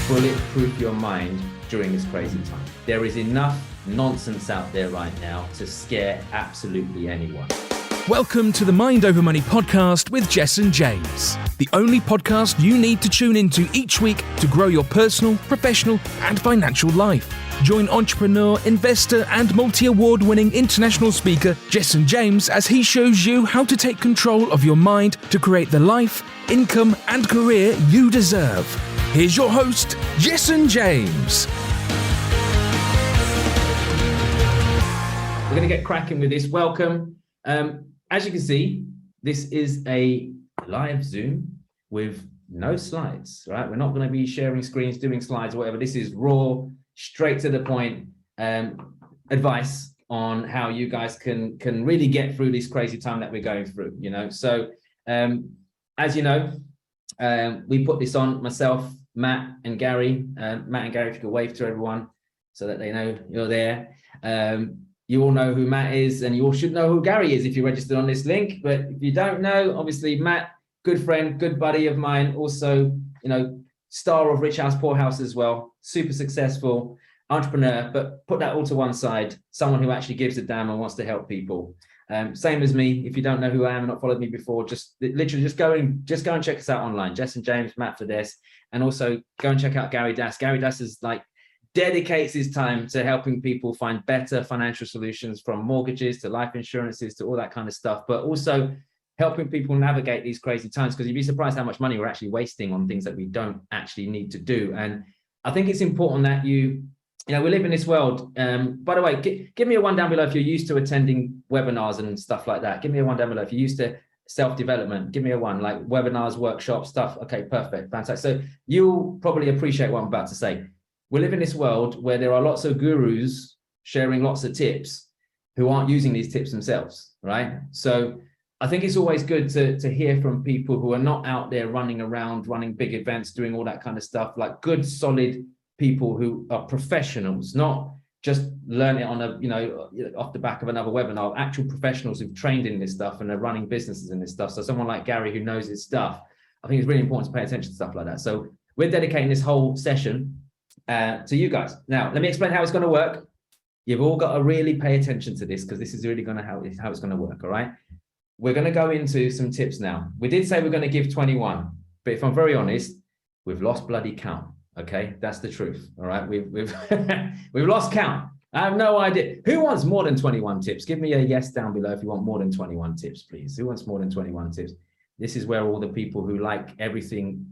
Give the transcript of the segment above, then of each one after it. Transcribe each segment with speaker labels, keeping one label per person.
Speaker 1: bulletproof your mind during this crazy time. There is enough nonsense out there right now to scare absolutely anyone.
Speaker 2: Welcome to the Mind Over Money podcast with Jess and James, the only podcast you need to tune into each week to grow your personal, professional, and financial life. Join entrepreneur, investor, and multi-award-winning international speaker Jess and James as he shows you how to take control of your mind to create the life, income, and career you deserve. Here's your host, Jess and James.
Speaker 1: We're going to get cracking with this. Welcome. As you can see, this is a live Zoom with no slides, right? We're not going to be sharing screens, doing slides or whatever. This is raw, straight to the point advice on how you guys can really get through this crazy time that we're going through, you know? So as you know, we put this on, myself, Matt and Gary. Matt and Gary, if you could wave to everyone so that they know you're there. You all know who Matt is, and you all should know who Gary is if you're registered on this link. But if you don't know, obviously Matt, good friend, good buddy of mine, also, you know, star of Rich House, Poor House as well, super successful entrepreneur, but put that all to one side, someone who actually gives a damn and wants to help people. Same as me. If you don't know who I am and not followed me before, just literally go and check us out online. Jess and James, Matt Fides, and also go and check out Gary Das. Gary Das is dedicates his time to helping people find better financial solutions, from mortgages to life insurances to all that kind of stuff, but also helping people navigate these crazy times, because you'd be surprised how much money we're actually wasting on things that we don't actually need to do. And I think it's important that you know, we live in this world. By the way, give me a one down below if you're used to attending webinars and stuff like that. Give me a one down below if you're used to self-development. Give me a one, like webinars, workshops, stuff. Okay, perfect, fantastic. So you'll probably appreciate what I'm about to say. We live in this world where there are lots of gurus sharing lots of tips who aren't using these tips themselves, right? So I think it's always good to hear from people who are not out there running around, running big events, doing all that kind of stuff, like good, solid people who are professionals, not just learn it on a, you know, off the back of another webinar, actual professionals who've trained in this stuff and are running businesses in this stuff. So someone like Gary who knows his stuff, I think it's really important to pay attention to stuff like that. So we're dedicating this whole session to you guys. Now, let me explain how it's going to work. You've all got to really pay attention to this, because this is really going to how it's going to work. All right. We're going to go into some tips now. We did say we're going to give 21, but if I'm very honest, we've lost bloody count. Okay, that's the truth. All right, we've we've lost count. I have no idea. Who wants more than 21 tips? Give me a yes down below if you want more than 21 tips, please. Who wants more than 21 tips? This is where all the people who like everything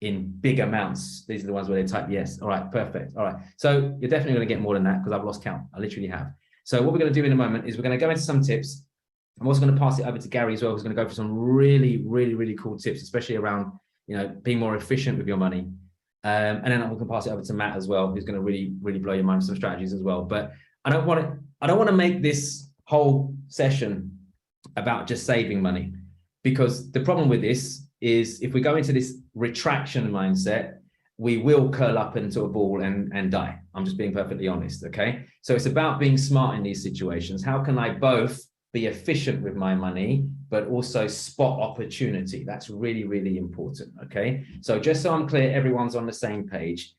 Speaker 1: in big amounts, these are the ones where they type yes. All right, perfect. All right, so you're definitely going to get more than that, because I've lost count. I literally have. So what we're going to do in a moment is we're going to go into some tips. I'm also going to pass it over to Gary as well, who's going to go for some really, really, really cool tips, especially around, you know, being more efficient with your money. And then we can pass it over to Matt as well, who's going to really, really blow your mind with some strategies as well. But I don't want to make this whole session about just saving money, because the problem with this is if we go into this retraction mindset, we will curl up into a ball and die. I'm just being perfectly honest. Okay. So it's about being smart in these situations. How can I both be efficient with my money, but also spot opportunity? That's really, really important. Okay. So just so I'm clear, everyone's on the same page.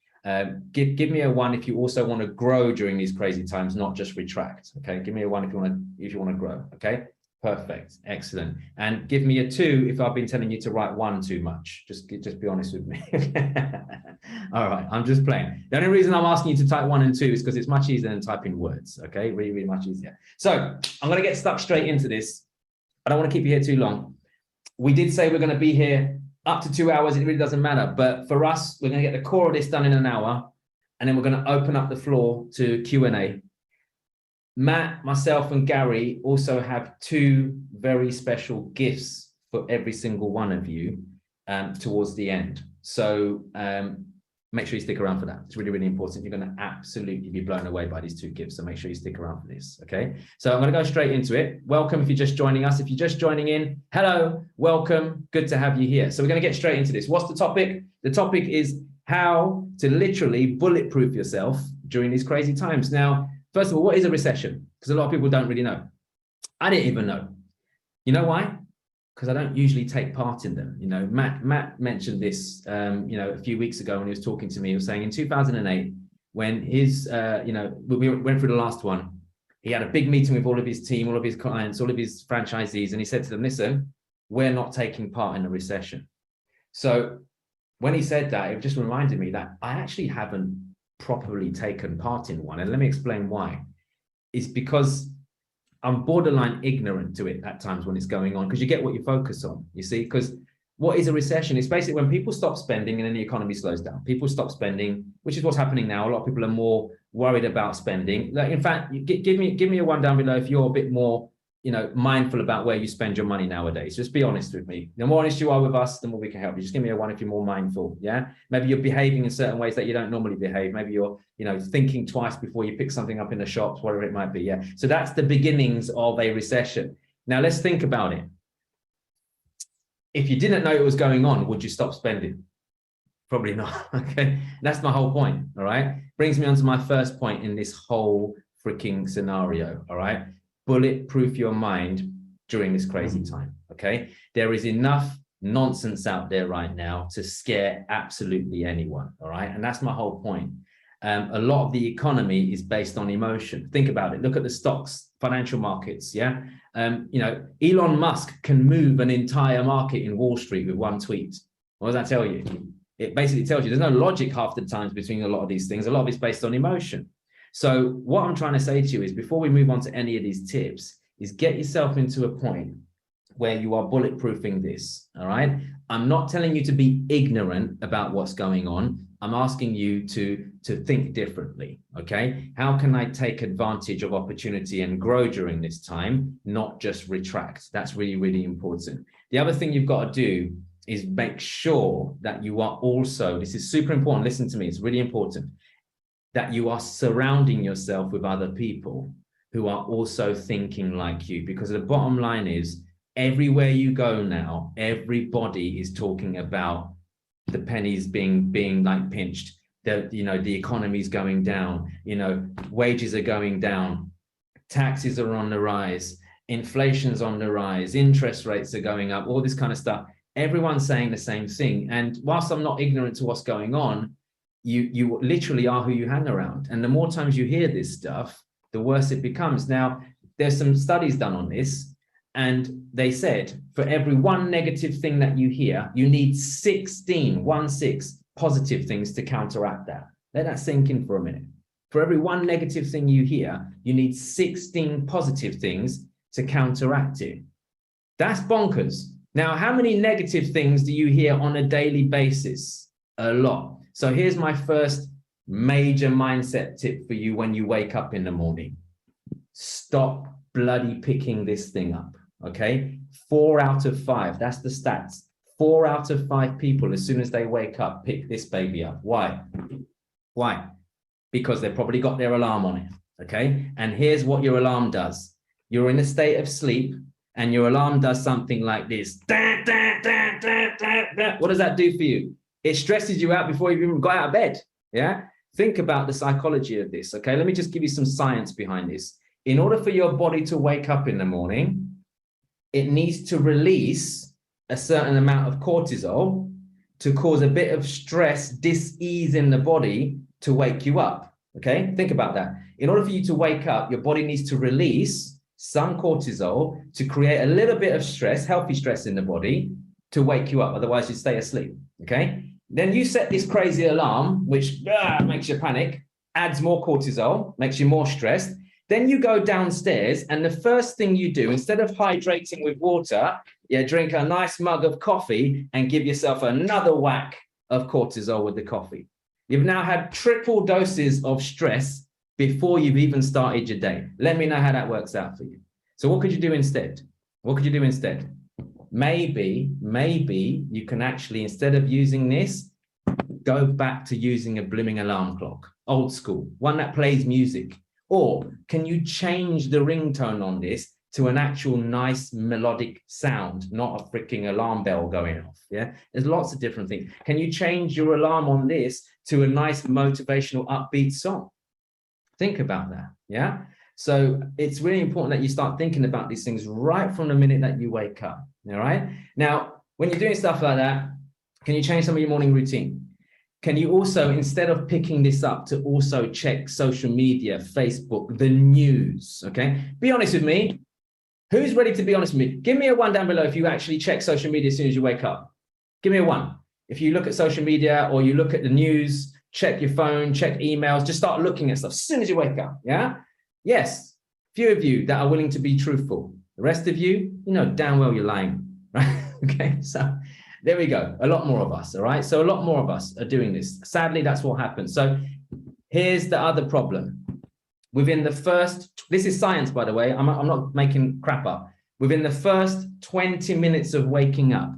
Speaker 1: Give me a one if you also want to grow during these crazy times, not just retract. Okay. Give me a one if you want to grow. Okay. Perfect. Excellent. And give me a two if I've been telling you to write one too much. Just be honest with me. All right. I'm just playing. The only reason I'm asking you to type 1 and 2 is because it's much easier than typing words. Okay. Really, really much easier. So I'm going to get stuck straight into this. I don't want to keep you here too long. We did say we're going to be here up to 2 hours. It really doesn't matter. But for us, we're going to get the core of this done in an hour. And then we're going to open up the floor to Q&A. Matt, myself, and Gary also have 2 very special gifts for every single one of you towards the end. So make sure you stick around for that. It's really, really important. You're going to absolutely be blown away by these 2 gifts. So make sure you stick around for this. Okay. So I'm going to go straight into it. Welcome if you're just joining us. If you're just joining in, hello, welcome. Good to have you here. So we're going to get straight into this. What's the topic? The topic is how to literally bulletproof yourself during these crazy times. Now, first of all, what is a recession? Because a lot of people don't really know. I didn't even know. You know why? because I don't usually take part in them. You know, Matt mentioned this, you know, a few weeks ago when he was talking to me. He was saying in 2008, when his, you know, we went through the last one, he had a big meeting with all of his team, all of his clients, all of his franchisees, and he said to them, listen, we're not taking part in a recession. So when he said that, it just reminded me that I actually haven't properly taken part in one. And let me explain why. It's because I'm borderline ignorant to it at times when it's going on, because you get what you focus on, you see, because what is a recession? It's basically when people stop spending and then the economy slows down. People stop spending, which is what's happening now. A lot of people are more worried about spending. Like, in fact, give me a one down below if you're a bit more, you know, mindful about where you spend your money nowadays. Just be honest with me. The more honest you are with us, the more we can help you. Just give me a one if you're more mindful. Yeah. Maybe you're behaving in certain ways that you don't normally behave. Maybe you're, you know, thinking twice before you pick something up in the shops, whatever it might be. Yeah. So that's the beginnings of a recession. Now let's think about it. If you didn't know it was going on, would you stop spending? Probably not. Okay. That's my whole point. All right. Brings me on to my first point in this whole freaking scenario. All right. Bulletproof your mind during this crazy time. Okay. There is enough nonsense out there right now to scare absolutely anyone. All right. And that's my whole point. A lot of the economy is based on emotion. Think about it. Look at the stocks, financial markets. Yeah. You know, Elon Musk can move an entire market in Wall Street with one tweet. What does that tell you? It basically tells you there's no logic half the times between a lot of these things. A lot of it's based on emotion. So what I'm trying to say to you is, before we move on to any of these tips, is get yourself into a point where you are bulletproofing this. All right. I'm not telling you to be ignorant about what's going on. I'm asking you to think differently. Okay. How can I take advantage of opportunity and grow during this time, not just retract? That's really, really important. The other thing you've got to do is make sure that you are also, this is super important. Listen to me. It's really important that you are surrounding yourself with other people who are also thinking like you, because the bottom line is, everywhere you go now, everybody is talking about the pennies being like pinched, that, you know, the economy's going down, you know, wages are going down, taxes are on the rise, inflation's on the rise, interest rates are going up, all this kind of stuff. Everyone's saying the same thing. And whilst I'm not ignorant to what's going on, you literally are who you hang around. And the more times you hear this stuff, the worse it becomes. Now, there's some studies done on this, and they said for every one negative thing that you hear, you need 16 positive things to counteract that. Let that sink in for a minute. For every one negative thing you hear, you need 16 positive things to counteract it. That's bonkers. Now, how many negative things do you hear on a daily basis? A lot. So here's my first major mindset tip for you when you wake up in the morning. Stop bloody picking this thing up, okay? 4 out of 5, that's the stats. 4 out of 5 people, as soon as they wake up, pick this baby up. Why? Why? Because they've probably got their alarm on it, okay? And here's what your alarm does. You're in a state of sleep, and your alarm does something like this. What does that do for you? It stresses you out before you've even got out of bed. Yeah. Think about the psychology of this. Okay. Let me just give you some science behind this. In order for your body to wake up in the morning, it needs to release a certain amount of cortisol to cause a bit of stress, dis-ease in the body to wake you up. Okay. Think about that. In order for you to wake up, your body needs to release some cortisol to create a little bit of stress, healthy stress in the body to wake you up. Otherwise you stay asleep. Okay. Then you set this crazy alarm, which makes you panic, adds more cortisol, makes you more stressed. Then you go downstairs, and the first thing you do, instead of hydrating with water, you drink a nice mug of coffee and give yourself another whack of cortisol with the coffee. You've now had triple doses of stress before you've even started your day. Let me know how that works out for you. So what could you do instead? What could you do instead? Maybe you can actually, instead of using this, go back to using a blooming alarm clock, old school, one that plays music. Or can you change the ringtone on this to an actual nice melodic sound, not a freaking alarm bell going off? Yeah, there's lots of different things. Can you change your alarm on this to a nice motivational upbeat song? Think about that. Yeah. So it's really important that you start thinking about these things right from the minute that you wake up. All right. Now, when you're doing stuff like that, can you change some of your morning routine? Can you also, instead of picking this up, to also check social media, Facebook, the news? Okay. Be honest with me. Who's ready to be honest with me? Give me a 1 down below if you actually check social media as soon as you wake up. Give me a 1. If you look at social media or you look at the news, check your phone, check emails, just start looking at stuff as soon as you wake up. Yeah. Yes. Few of you that are willing to be truthful. The rest of you, you know damn well you're lying, right? Okay. So there we go. A lot more of us. All right. So a lot more of us are doing this. Sadly, that's what happens. So here's the other problem. Within the first, this is science, by the way, I'm not making crap up. Within the first 20 minutes of waking up,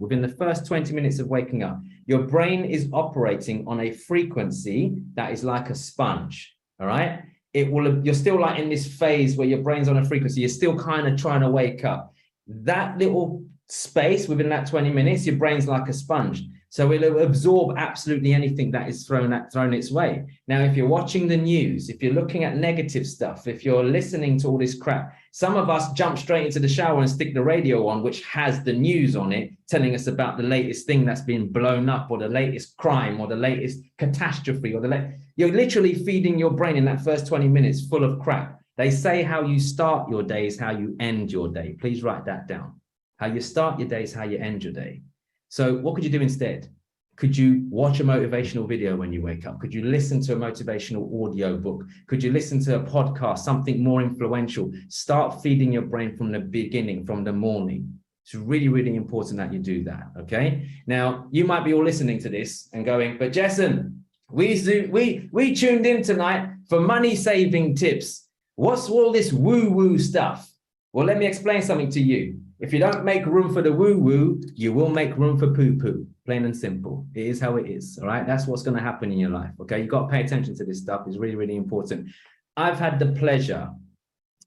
Speaker 1: your brain is operating on a frequency that is like a sponge. All right. You're still like in this phase where your brain's on a frequency. You're still kind of trying to wake up. That little space within that 20 minutes, your brain's like a sponge. So it'll absorb absolutely anything that is thrown its way. Now, if you're watching the news, if you're looking at negative stuff, if you're listening to all this crap, some of us jump straight into the shower and stick the radio on, which has the news on it, telling us about the latest thing that's been blown up, or the latest crime, or the latest catastrophe, or you're literally feeding your brain in that first 20 minutes full of crap. They say how you start your day is how you end your day. Please write that down. How you start your day is how you end your day. So what could you do instead? Could you watch a motivational video when you wake up? Could you listen to a motivational audio book? Could you listen to a podcast, something more influential? Start feeding your brain from the beginning, from the morning. It's really, really important that you do that, okay? Now, you might be all listening to this and going, but Jessen, we tuned in tonight for money-saving tips. What's all this woo-woo stuff? Well, let me explain something to you. If you don't make room for the woo-woo, you will make room for poo-poo. Plain and simple. It is how it is. All right. That's what's going to happen in your life. Okay. You've got to pay attention to this stuff. It's really, really important. I've had the pleasure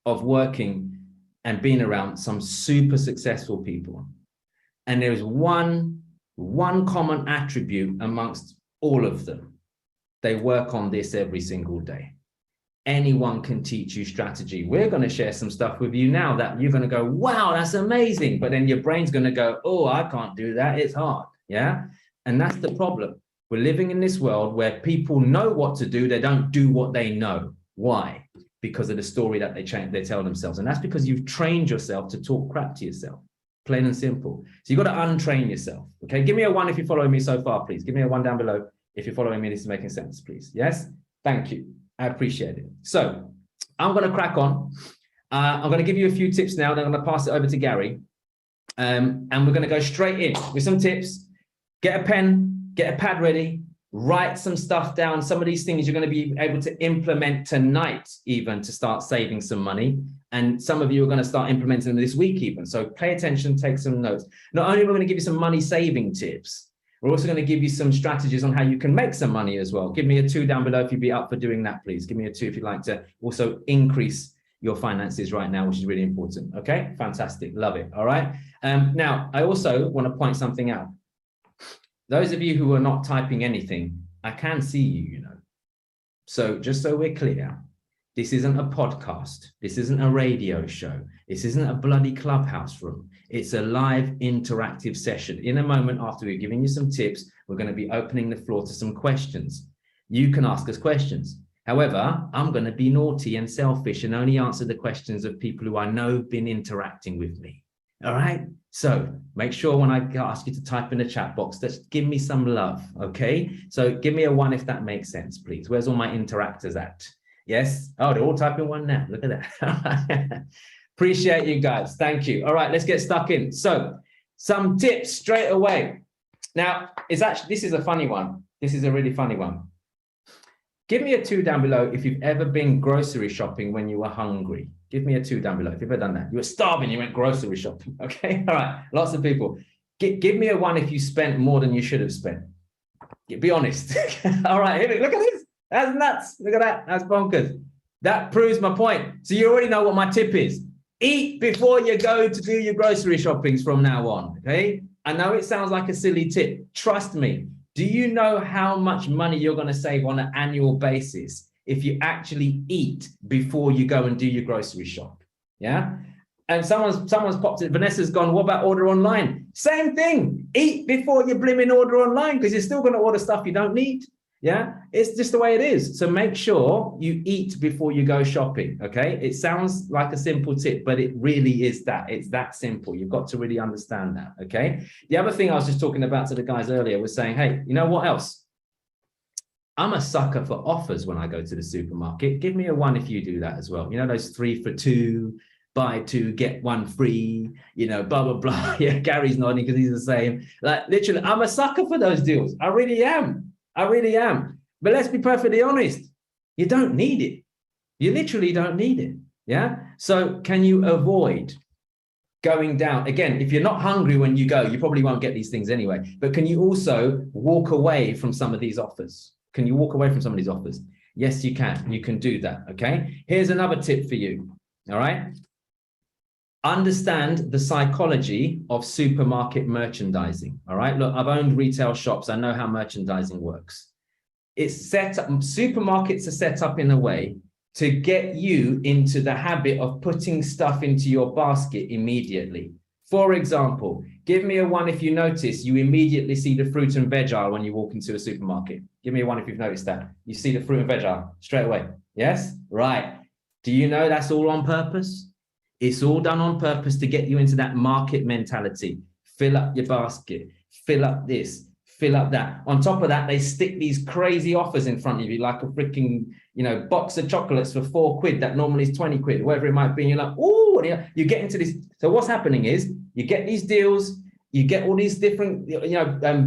Speaker 1: of working and being around some super successful people. And there is one common attribute amongst all of them. They work on this every single day. Anyone can teach you strategy. We're going to share some stuff with you now that you're going to go, wow, that's amazing. But then your brain's going to go, oh, I can't do that. It's hard. Yeah. And that's the problem. We're living in this world where people know what to do. They don't do what they know. Why? Because of the story that they tell themselves. And that's because you've trained yourself to talk crap to yourself. Plain and simple. So you've got to untrain yourself. Okay. Give me a 1 if you're following me so far, please. Give me a 1 down below if you're following me. This is making sense, please. Yes. Thank you. I appreciate it. So I'm going to crack on. I'm going to give you a few tips now. Then I'm going to pass it over to Gary. And we're going to go straight in with some tips. Get a pen, get a pad ready, write some stuff down. Some of these things you're going to be able to implement tonight, even to start saving some money. And some of you are going to start implementing them this week even. So pay attention, take some notes. Not only are we going to give you some money saving tips, we're also going to give you some strategies on how you can make some money as well. Give me a 2 down below if you'd be up for doing that, please. Give me a 2 if you'd like to also increase your finances right now, which is really important. Okay, fantastic. Love it. All right. Now, I also want to point something out. Those of you who are not typing anything, I can see you, you know. So just so we're clear, this isn't a podcast. This isn't a radio show. This isn't a bloody clubhouse room. It's a live interactive session. In a moment, after we're giving you some tips, we're going to be opening the floor to some questions. You can ask us questions. However, I'm going to be naughty and selfish and only answer the questions of people who I know have been interacting with me. All right. So make sure when I ask you to type in the chat box, just give me some love. Okay. So give me a 1 if that makes sense, please. Where's all my interactors at? Yes. Oh, they're all typing 1 now. Look at that. Appreciate you guys. Thank you. All right, let's get stuck in. So some tips straight away. Now, this is a funny one. This is a really funny one. Give me a 2 down below if you've ever been grocery shopping when you were hungry. Give me a 2 down below if you've ever done that. You were starving, you went grocery shopping. Okay. All right. Lots of people. Give me a 1 if you spent more than you should have spent. Be honest. All right. Look at this. That's nuts. Look at that. That's bonkers. That proves my point. So you already know what my tip is. Eat before you go to do your grocery shoppings from now on. Okay. I know it sounds like a silly tip. Trust me. Do you know how much money you're going to save on an annual basis if you actually eat before you go and do your grocery shop? Yeah. And someone's popped it. Vanessa's gone, what about order online? Same thing. Eat before you blimmin' order online, because you're still going to order stuff you don't need. Yeah, it's just the way it is. So make sure you eat before you go shopping. Okay, it sounds like a simple tip, but it really is that. It's that simple. You've got to really understand that. Okay. The other thing I was just talking about to the guys earlier was saying, hey, you know what else? I'm a sucker for offers when I go to the supermarket. Give me a one if you do that as well. You know, those 3 for 2, buy 2, get 1 free, you know, blah, blah, blah. Yeah, Gary's nodding because he's the same. Like, literally, I'm a sucker for those deals. I really am. I really am. But let's be perfectly honest. You don't need it. You literally don't need it. Yeah. So can you avoid going down? Again, if you're not hungry when you go, you probably won't get these things anyway. But can you also walk away from some of these offers? Can you walk away from some of these offers? Yes, you can. You can do that. Okay. Here's another tip for you. All right. Understand the psychology of supermarket merchandising. All right. Look, I've owned retail shops. I know how merchandising works. It's set up, supermarkets are set up in a way to get you into the habit of putting stuff into your basket immediately. For example, give me a one if you notice you immediately see the fruit and veg aisle when you walk into a supermarket. Give me a one if you've noticed that. You see the fruit and veg aisle straight away. Yes? Right. Do you know that's all on purpose? It's all done on purpose to get you into that market mentality. Fill up your basket, fill up this, fill up that. On top of that, they stick these crazy offers in front of you, like a freaking, you know, box of chocolates for £4 that normally is 20 quid, whatever it might be. And you're like, oh, you get into this. So what's happening is you get these deals, you get all these different,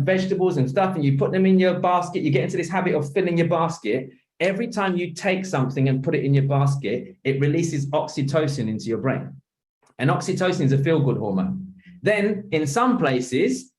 Speaker 1: vegetables and stuff, and you put them in your basket. You get into this habit of filling your basket. Every time you take something and put it in your basket, it releases oxytocin into your brain. And oxytocin is a feel-good hormone. Then in some places,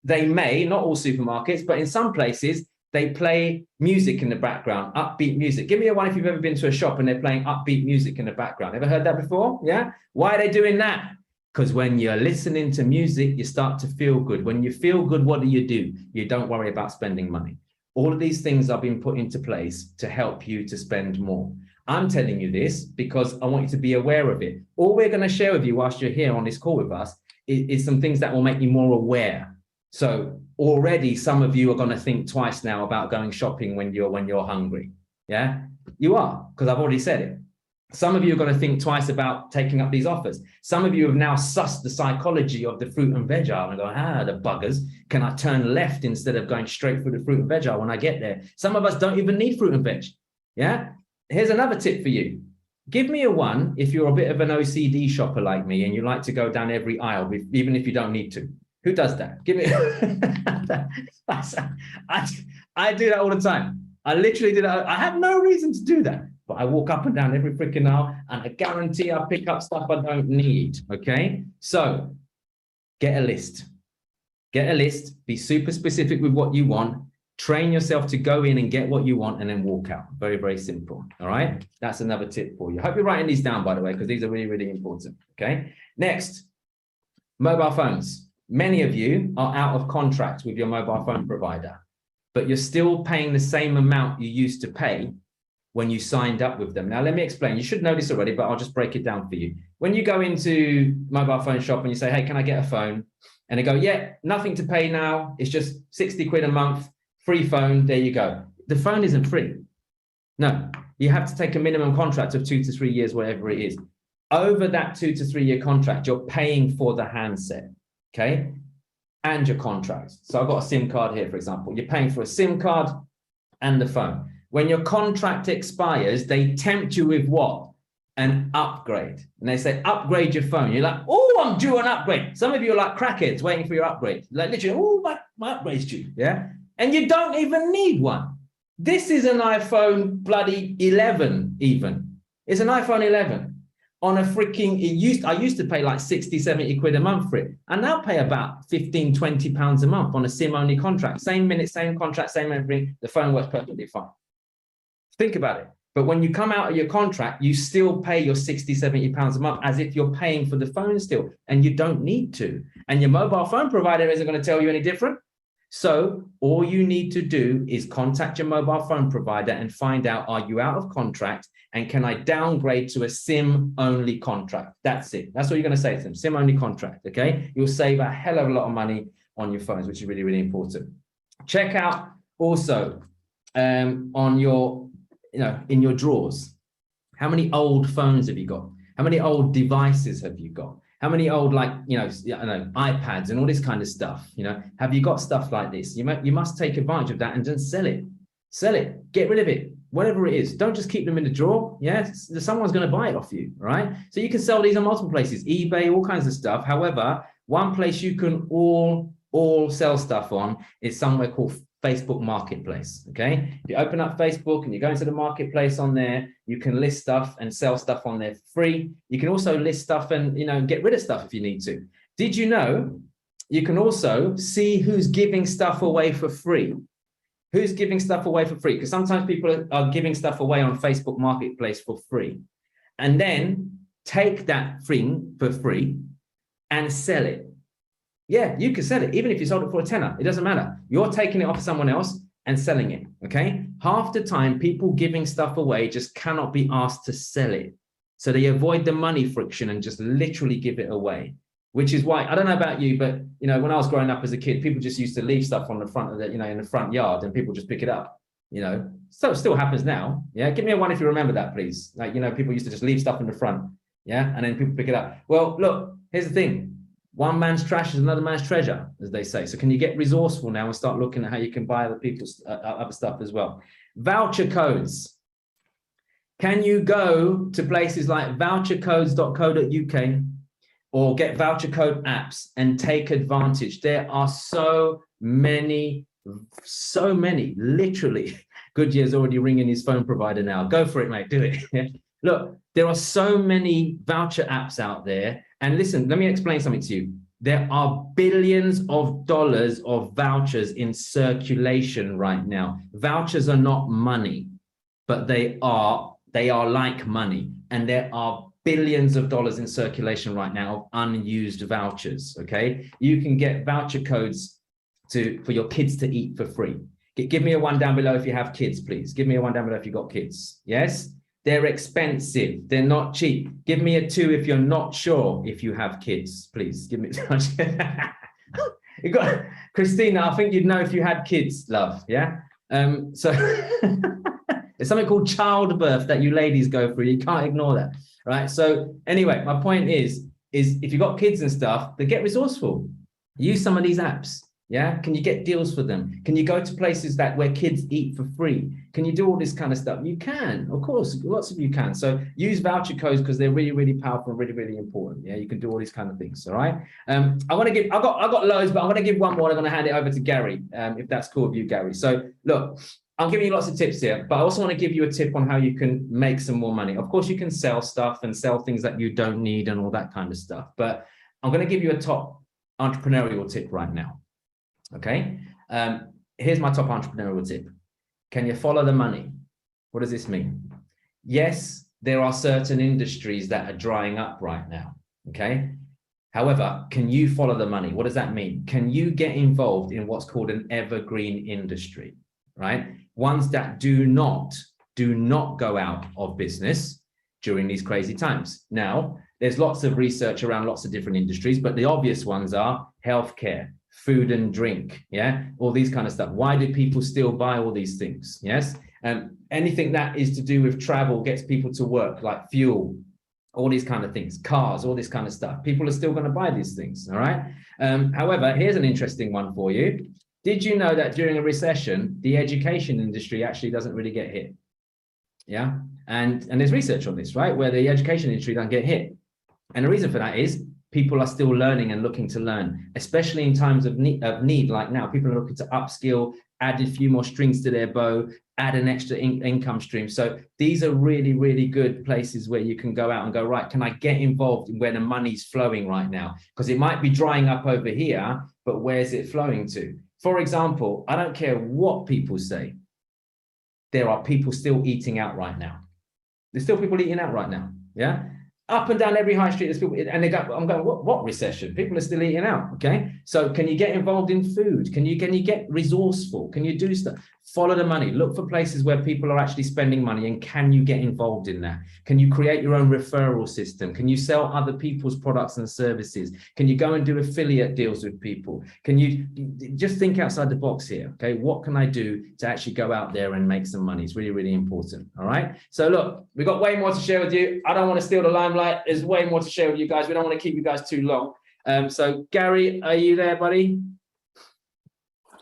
Speaker 1: they may, not all supermarkets, but in some places, they play music in the background, upbeat music. Give me a one if you've ever been to a shop and they're playing upbeat music in the background. Ever heard that before? Yeah? Why are they doing that? Because when you're listening to music, you start to feel good. When you feel good, what do? You don't worry about spending money. All of these things are being put into place to help you to spend more. I'm telling you this because I want you to be aware of it. All we're going to share with you whilst you're here on this call with us is some things that will make you more aware. So already some of you are going to think twice now about going shopping when you're hungry. Yeah, you are, because I've already said it. Some of you are going to think twice about taking up these offers. Some of you have now sussed the psychology of the fruit and veg aisle and go, the buggers, can I turn left instead of going straight through the fruit and veg aisle when I get there? Some of us don't even need fruit and veg. Yeah. Here's another tip for you. Give me a one if you're a bit of an OCD shopper like me and you like to go down every aisle, even if you don't need to. Who does that? Give me. I do that all the time. I literally do that. I have no reason to do that. But I walk up and down every freaking aisle and I guarantee I pick up stuff I don't need, okay? So get a list. Get a list, be super specific with what you want, train yourself to go in and get what you want and then walk out. Very, very simple, all right? That's another tip for you. I hope you're writing these down, by the way, because these are really, really important, okay? Next, mobile phones. Many of you are out of contract with your mobile phone provider, but you're still paying the same amount you used to pay when you signed up with them. Now, let me explain. You should know this already, but I'll just break it down for you. When you go into mobile phone shop and you say, hey, can I get a phone? And they go, yeah, nothing to pay now. It's just 60 quid a month, free phone. There you go. The phone isn't free. No, you have to take a minimum contract of 2 to 3 years, whatever it is. Over that 2 to 3 year contract, you're paying for the handset, okay? And your contract. So I've got a SIM card here, for example. You're paying for a SIM card and the phone. When your contract expires, they tempt you with what? An upgrade. And they say, upgrade your phone. You're like, oh, I'm due an upgrade. Some of you are like crackheads waiting for your upgrade. Like literally, oh, my upgrade's due. Yeah. And you don't even need one. This is an iPhone bloody 11 even. It's an iPhone 11 on a freaking, I used to pay like 60, 70 quid a month for it. I now pay about 15, 20 pounds a month on a SIM only contract. Same minute, same contract, same everything. The phone works perfectly fine. Think about it. But when you come out of your contract, you still pay your 60, 70 pounds a month as if you're paying for the phone still, and you don't need to. And your mobile phone provider isn't going to tell you any different. So all you need to do is contact your mobile phone provider and find out, are you out of contract? And can I downgrade to a SIM-only contract? That's it. That's what you're going to say to them, SIM-only contract, okay? You'll save a hell of a lot of money on your phones, which is really, really important. Check out also on your, in your drawers, how many old phones have you got? How many old devices have you got? How many old, iPads and all this kind of stuff, have you got stuff like this? You must take advantage of that and then sell it, get rid of it, whatever it is. Don't just keep them in the drawer. Yeah, someone's going to buy it off you, right? So you can sell these on multiple places, eBay, all kinds of stuff. However, one place you can all sell stuff on is somewhere called Facebook Marketplace. Okay, if you open up Facebook and you go into the marketplace on there, you can list stuff and sell stuff on there for free. You can also list stuff and get rid of stuff if you need to. Did you know you can also see who's giving stuff away for free? Who's giving stuff away for free? Because sometimes people are giving stuff away on Facebook Marketplace for free, and then take that thing for free and sell it. Yeah, you can sell it, even if you sold it for a tenner. It doesn't matter. You're taking it off someone else and selling it, okay? Half the time, people giving stuff away just cannot be asked to sell it. So they avoid the money friction and just literally give it away, which is why, I don't know about you, but, when I was growing up as a kid, people just used to leave stuff on the front of the, in the front yard, and people just pick it up, So it still happens now. Yeah, give me a one if you remember that, please. Like, people used to just leave stuff in the front, yeah? And then people pick it up. Well, look, here's the thing. One man's trash is another man's treasure, as they say. So can you get resourceful now and start looking at how you can buy other people's other stuff as well? Voucher codes. Can you go to places like vouchercodes.co.uk or get voucher code apps and take advantage? There are so many, literally. Goodyear's already ringing his phone provider now. Go for it, mate, do it. Look, there are so many voucher apps out there. And listen, let me explain something to you. There are billions of dollars of vouchers in circulation right now. Vouchers are not money, but they are like money. And there are billions of dollars in circulation right now of unused vouchers, okay? You can get voucher codes for your kids to eat for free. Give me a one down below if you have kids, please. Give me a one down below if you've got kids, yes? They're expensive. They're not cheap. Give me a 2 if you're not sure if you have kids, please. Give me. You got Christina. I think you'd know if you had kids, love. Yeah. So there's something called childbirth that you ladies go through. You can't ignore that, right? So anyway, my point is if you've got kids and stuff, then get resourceful. Use some of these apps. Yeah. Can you get deals for them? Can you go to places where kids eat for free? Can you do all this kind of stuff? You can, of course, lots of you can. So use voucher codes because they're really, really powerful and really, really important. Yeah, you can do all these kind of things. All right. I've got loads, but I'm going to give one more. I'm going to hand it over to Gary, if that's cool with you, Gary. So look, I'm giving you lots of tips here, but I also want to give you a tip on how you can make some more money. Of course, you can sell stuff and sell things that you don't need and all that kind of stuff. But I'm going to give you a top entrepreneurial tip right now. Okay, here's my top entrepreneurial tip. Can you follow the money? What does this mean? Yes, there are certain industries that are drying up right now. Okay, however, can you follow the money? What does that mean? Can you get involved in what's called an evergreen industry, right? Ones that do not go out of business during these crazy times. Now, there's lots of research around lots of different industries, but the obvious ones are healthcare, food and drink, yeah, all these kind of stuff. Why do people still buy all these things? Yes, anything that is to do with travel gets people to work, like fuel, all these kind of things, cars, all this kind of stuff. People are still going to buy these things, all right? However, here's an interesting one for you. Did you know that during a recession, the education industry actually doesn't really get hit? Yeah, and there's research on this, right, where the education industry doesn't get hit. And the reason for that is people are still learning and looking to learn, especially in times of need like now. People are looking to upskill, add a few more strings to their bow, add an extra income stream. So these are really, really good places where you can go out and go, right, can I get involved in where the money's flowing right now? Because it might be drying up over here, but where's it flowing to? For example, I don't care what people say. There are people still eating out right now. There's still people eating out right now. Yeah. Up and down every high street, there's people, and I'm going, what recession? People are still eating out. Okay. So can you get involved in food? Can you get resourceful? Can you do stuff? Follow the money. Look for places where people are actually spending money, and can you get involved in that? Can you create your own referral system? Can you sell other people's products and services? Can you go and do affiliate deals with people? Can you just think outside the box here? Okay, what can I do to actually go out there and make some money? It's really, really important. All right. So look, we've got way more to share with you. I don't want to steal the limelight. There's way more to share with you guys. We don't want to keep you guys too long. So Gary, are you there, buddy?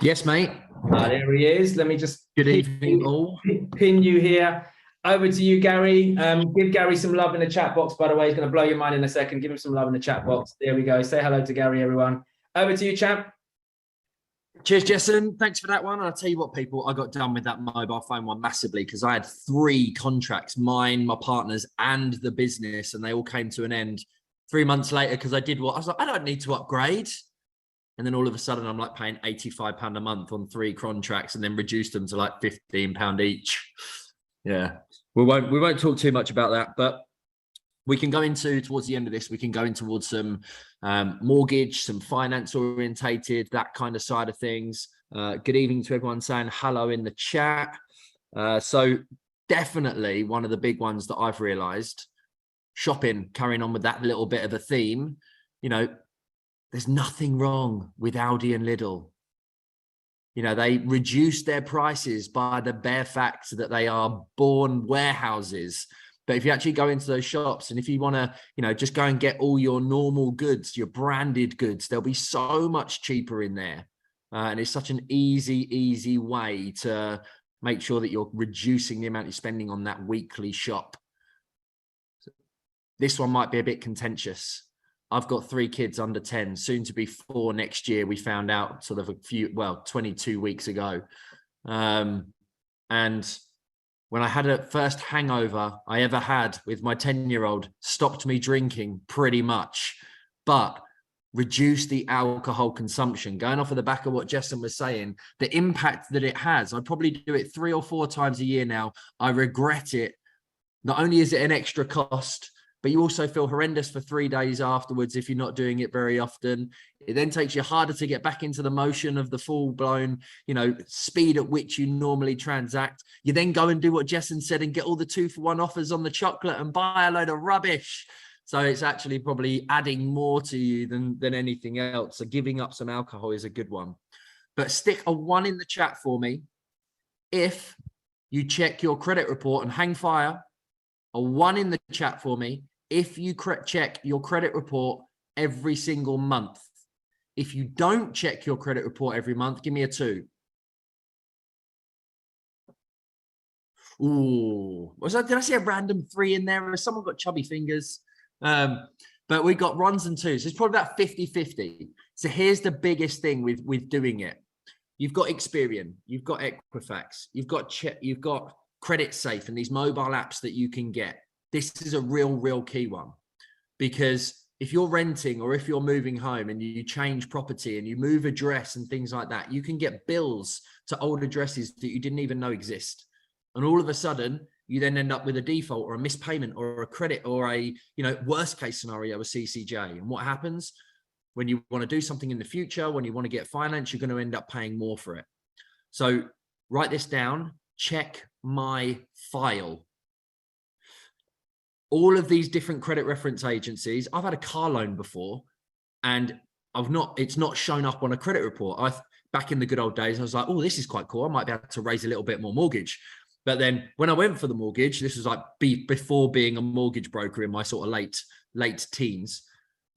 Speaker 3: Yes, mate.
Speaker 1: There he is. Let me just
Speaker 3: Good evening, all.
Speaker 1: Pin you here. Over to you, Gary. Give Gary some love in the chat box, by the way. He's going to blow your mind in a second. Give him some love in the chat box. There we go. Say hello to Gary, everyone. Over to you, champ.
Speaker 3: Cheers, Jason. Thanks for that one. And I'll tell you what, people, I got done with that mobile phone one massively because I had 3 contracts, mine, my partner's, and the business, and they all came to an end 3 months later because I did what I was like, I don't need to upgrade. And then all of a sudden, I'm like paying £85 a month on 3 contracts, and then reduced them to like £15 each. Yeah, we won't talk too much about that, but we can go into towards the end of this. We can go in towards some mortgage, some finance orientated, that kind of side of things. Good evening to everyone saying hello in the chat. So definitely one of the big ones that I've realized, shopping, carrying on with that little bit of a theme, you know, there's nothing wrong with Aldi and Lidl. You know, they reduce their prices by the bare fact that they are born warehouses. But if you actually go into those shops, and if you want to, you know, just go and get all your normal goods, your branded goods, they'll be so much cheaper in there. And it's such an easy way to make sure that you're reducing the amount you're spending on that weekly shop. This one might be a bit contentious. I've got 3 kids under 10, soon to be 4 next year. We found out sort of 22 weeks ago. And when I had a first hangover I ever had with my 10-year-old, stopped me drinking pretty much, but reduced the alcohol consumption. Going off of the back of what Jason was saying, the impact that it has, I probably do it 3 or 4 times a year now. I regret it. Not only is it an extra cost, but you also feel horrendous for 3 days afterwards if you're not doing it very often. It then takes you harder to get back into the motion of the full-blown, you know, speed at which you normally transact. You then go and do what Jason said and get all the 2-for-1 offers on the chocolate and buy a load of rubbish. So it's actually probably adding more to you than anything else. So giving up some alcohol is a good one. But stick a 1 in the chat for me if you check your credit report, and hang fire. A 1 in the chat for me if you check your credit report every single month. If you don't check your credit report every month, give me a 2. Ooh, did I see a random 3 in there? Has someone got chubby fingers? But we got 1s and 2s. It's probably about 50-50. So here's the biggest thing with doing it. You've got Experian, you've got Equifax, you've got Credit Safe, and these mobile apps that you can get. This is a real key one, because if you're renting or if you're moving home and you change property and you move address and things like that, you can get bills to old addresses that you didn't even know exist. And all of a sudden, you then end up with a default or a missed payment or a credit or a, you know, worst case scenario, a CCJ. And what happens when you want to do something in the future, when you want to get finance, you're going to end up paying more for it. So write this down, check my file. All of these different credit reference agencies, I've had a car loan before and it's not shown up on a credit report. Back in the good old days, I was like, oh, this is quite cool. I might be able to raise a little bit more mortgage. But then when I went for the mortgage, this was like before being a mortgage broker in my sort of late teens.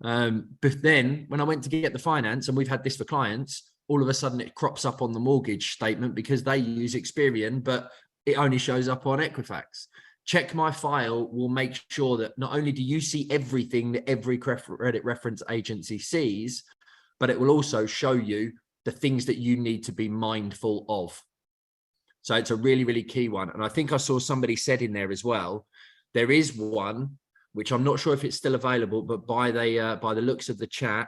Speaker 3: But then when I went to get the finance, and we've had this for clients, all of a sudden it crops up on the mortgage statement because they use Experian, but it only shows up on Equifax. Check my file will make sure that not only do you see everything that every credit reference agency sees, but it will also show you the things that you need to be mindful of. So it's a really key one. And I think I saw somebody said in there as well, there is one, which I'm not sure if it's still available, but by the looks of the chat,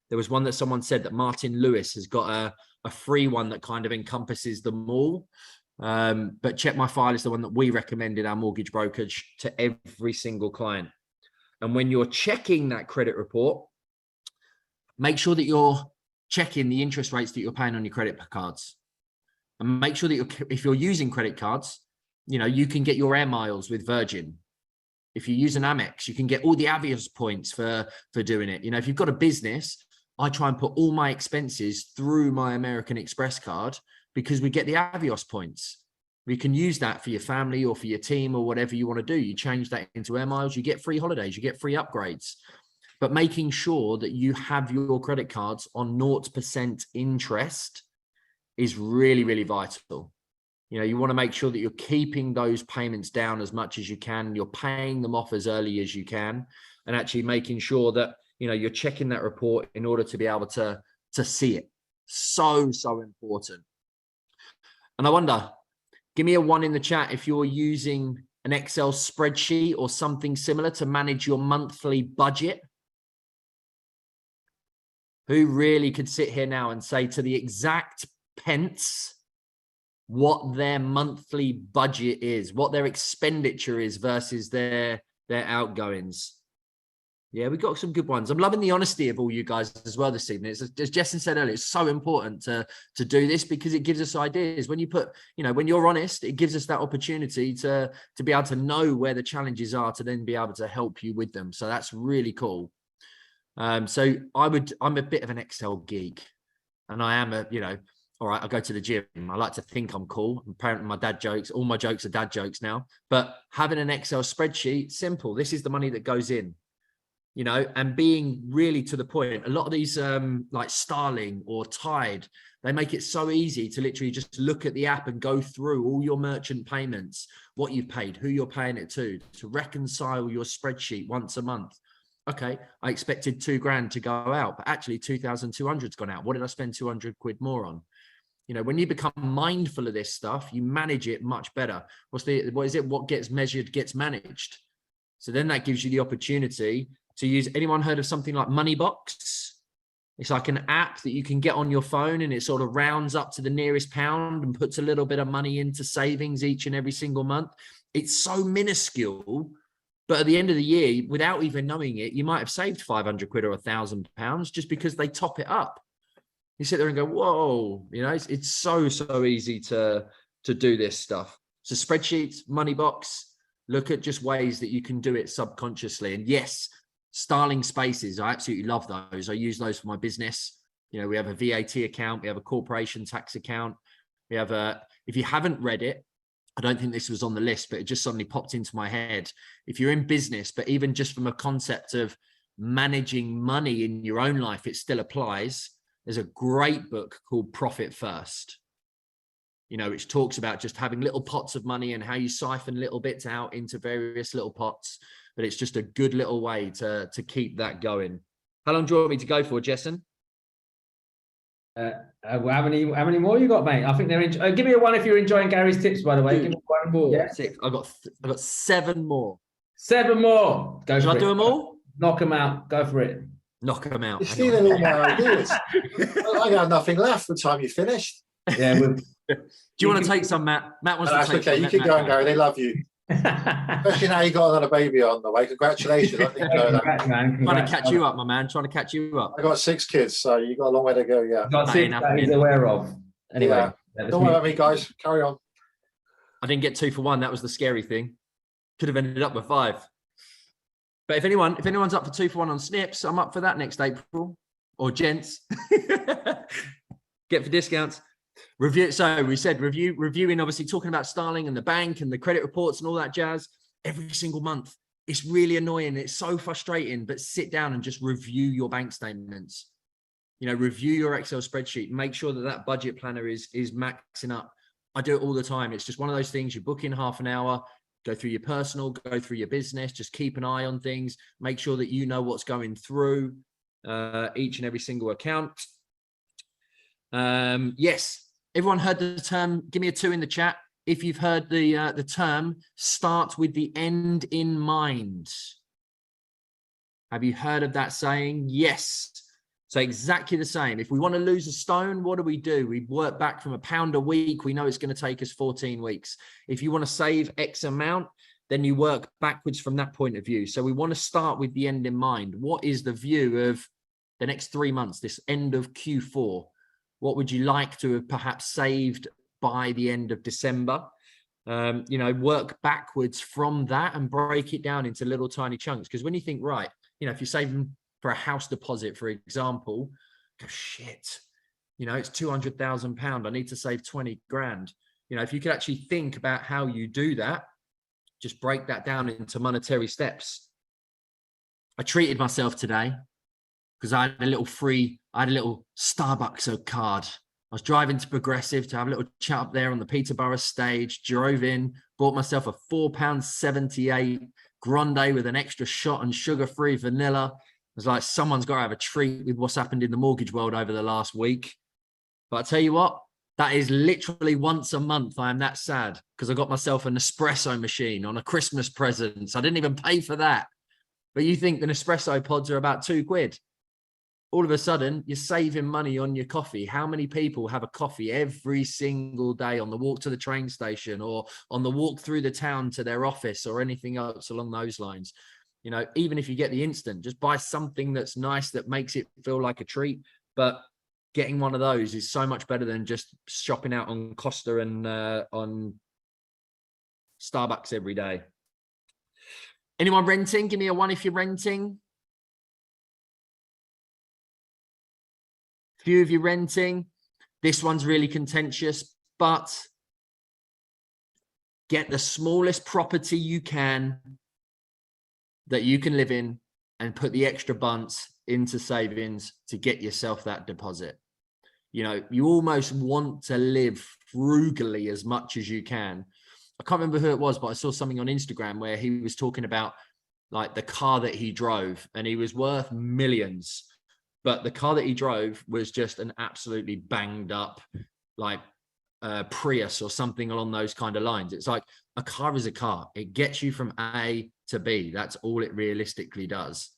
Speaker 3: there was one that someone said that Martin Lewis has got a free one that kind of encompasses them all. But Check My File is the one that we recommended our mortgage brokerage to every single client. And when you're checking that credit report, make sure that you're checking the interest rates that you're paying on your credit cards. And make sure that if you're using credit cards, you can get your air miles with Virgin. If you use an Amex, you can get all the Avios points for doing it. If you've got a business, I try and put all my expenses through my American Express card because we get the Avios points. We can use that for your family or for your team or whatever you want to do. You change that into air miles, you get free holidays, you get free upgrades. But making sure that you have your credit cards on 0% interest is really, really vital. You want to make sure that you're keeping those payments down as much as you can. You're paying them off as early as you can, and actually making sure that, you're checking that report in order to be able to see it. So important. And I wonder, give me a 1 in the chat if you're using an Excel spreadsheet or something similar to manage your monthly budget. Who really could sit here now and say to the exact pence what their monthly budget is, what their expenditure is versus their outgoings? Yeah, we got some good ones. I'm loving the honesty of all you guys as well this evening. As Jessen said earlier, it's so important to do this because it gives us ideas. When you when you're honest, it gives us that opportunity to be able to know where the challenges are, to then be able to help you with them. So that's really cool. So I'm a bit of an Excel geek, and I am all right, I go to the gym. I like to think I'm cool. Apparently my dad jokes, all my jokes are dad jokes now, but having an Excel spreadsheet, simple. This is the money that goes in, and being really to the point. A lot of these, like Starling or Tide, they make it so easy to literally just look at the app and go through all your merchant payments, what you've paid, who you're paying it to reconcile your spreadsheet once a month. Okay, I expected $2,000 to go out, but actually 2,200's gone out. What did I spend 200 quid more on? When you become mindful of this stuff, you manage it much better. What gets measured gets managed. So then that gives you the opportunity to use. Anyone heard of something like Moneybox? It's like an app that you can get on your phone, and it sort of rounds up to the nearest pound and puts a little bit of money into savings each and every single month. It's so minuscule, but at the end of the year, without even knowing it, you might have saved 500 quid or £1,000 just because they top it up. You sit there and go, whoa, it's so easy to do this stuff. So spreadsheets, Moneybox, look at just ways that you can do it subconsciously. And yes, Starling Spaces, I absolutely love those. I use those for my business. We have a VAT account, we have a corporation tax account. We have if you haven't read it, I don't think this was on the list, but it just suddenly popped into my head. If you're in business, but even just from a concept of managing money in your own life, it still applies. There's a great book called Profit First, which talks about just having little pots of money and how you siphon little bits out into various little pots. But it's just a good little way to keep that going. How long do you want me to go for, Jessen?
Speaker 1: How many more you got, mate? I think they're give me a 1 if you're enjoying Gary's tips, by the way. Give me 1 more.
Speaker 3: Yeah. 6. I got 7 more.
Speaker 1: 7 more. Go
Speaker 3: Should
Speaker 1: for
Speaker 3: I
Speaker 1: it.
Speaker 3: do them all?
Speaker 1: Knock them out. Go for it.
Speaker 3: Knock them out.
Speaker 4: You're stealing all my ideas. I got nothing left by the time you finished.
Speaker 1: Yeah.
Speaker 3: Do you want to take some, Matt? Matt wants to take
Speaker 4: okay.
Speaker 3: some.
Speaker 4: You keep going, Gary. They love you. Especially now you got another baby on the way. Congratulations. I think
Speaker 1: Congrats, man.
Speaker 3: Trying to catch you up, my man. Trying to catch you up.
Speaker 4: I got 6 kids, so you got a long way to go. Yeah.
Speaker 1: Got 6 that he's aware of. Anyway.
Speaker 4: Yeah. Don't worry about me, guys. Carry on.
Speaker 3: I didn't get 2 for 1. That was the scary thing. Could have ended up with 5. But if anyone's up for 2 for 1 on snips, I'm up for that next April. Or gents. Get for discounts. Review. So we said reviewing, obviously talking about Starling and the bank and the credit reports and all that jazz every single month. It's really annoying. It's so frustrating, but sit down and just review your bank statements. Review your Excel spreadsheet. Make sure that budget planner is maxing up. I do it all the time. It's just one of those things. You book in half an hour, go through your personal, go through your business, just keep an eye on things. Make sure that you know what's going through each and every single account. Yes. Everyone heard the term? Give me a 2 in the chat. If you've heard the term, start with the end in mind. Have you heard of that saying? Yes. So exactly the same. If we want to lose a stone, what do? We work back from £1 a week. We know it's going to take us 14 weeks. If you want to save X amount, then you work backwards from that point of view. So we want to start with the end in mind. What is the view of the next 3 months, this end of Q4? What would you like to have perhaps saved by the end of December? You know, work backwards from that and break it down into little tiny chunks. Because when you think, right, you know, if you're saving for a house deposit, for example, go, shit, you know, it's £200,000. I need to save 20 grand. You know, if you could actually think about how you do that, just break that down into monetary steps. I treated myself today because I had a little Starbucks card. I was driving to Progressive to have a little chat up there on the Peterborough stage, drove in, bought myself a £4.78 grande with an extra shot and sugar-free vanilla. It was like, someone's got to have a treat with what's happened in the mortgage world over the last week. But I tell you what, that is literally once a month. I am that sad because I got myself an espresso machine on a Christmas present. So I didn't even pay for that. But you think the Nespresso pods are about £2? All of a sudden, you're saving money on your coffee. How many people have a coffee every single day on the walk to the train station or on the walk through the town to their office or anything else along those lines? You know, even if you get the instant, just buy something that's nice that makes it feel like a treat. But getting one of those is so much better than just shopping out on Costa and on Starbucks every day. Anyone renting? Give me a 1 if you're renting. Few of you renting. This one's really contentious, but get the smallest property you can that you can live in and put the extra bunts into savings to get yourself that deposit. You know, you almost want to live frugally as much as you can. I can't remember who it was, but I saw something on Instagram where he was talking about like the car that he drove and he was worth millions. But the car that he drove was just an absolutely banged up, like Prius or something along those kind of lines. It's like a car is a car. It gets you from A to B. That's all it realistically does.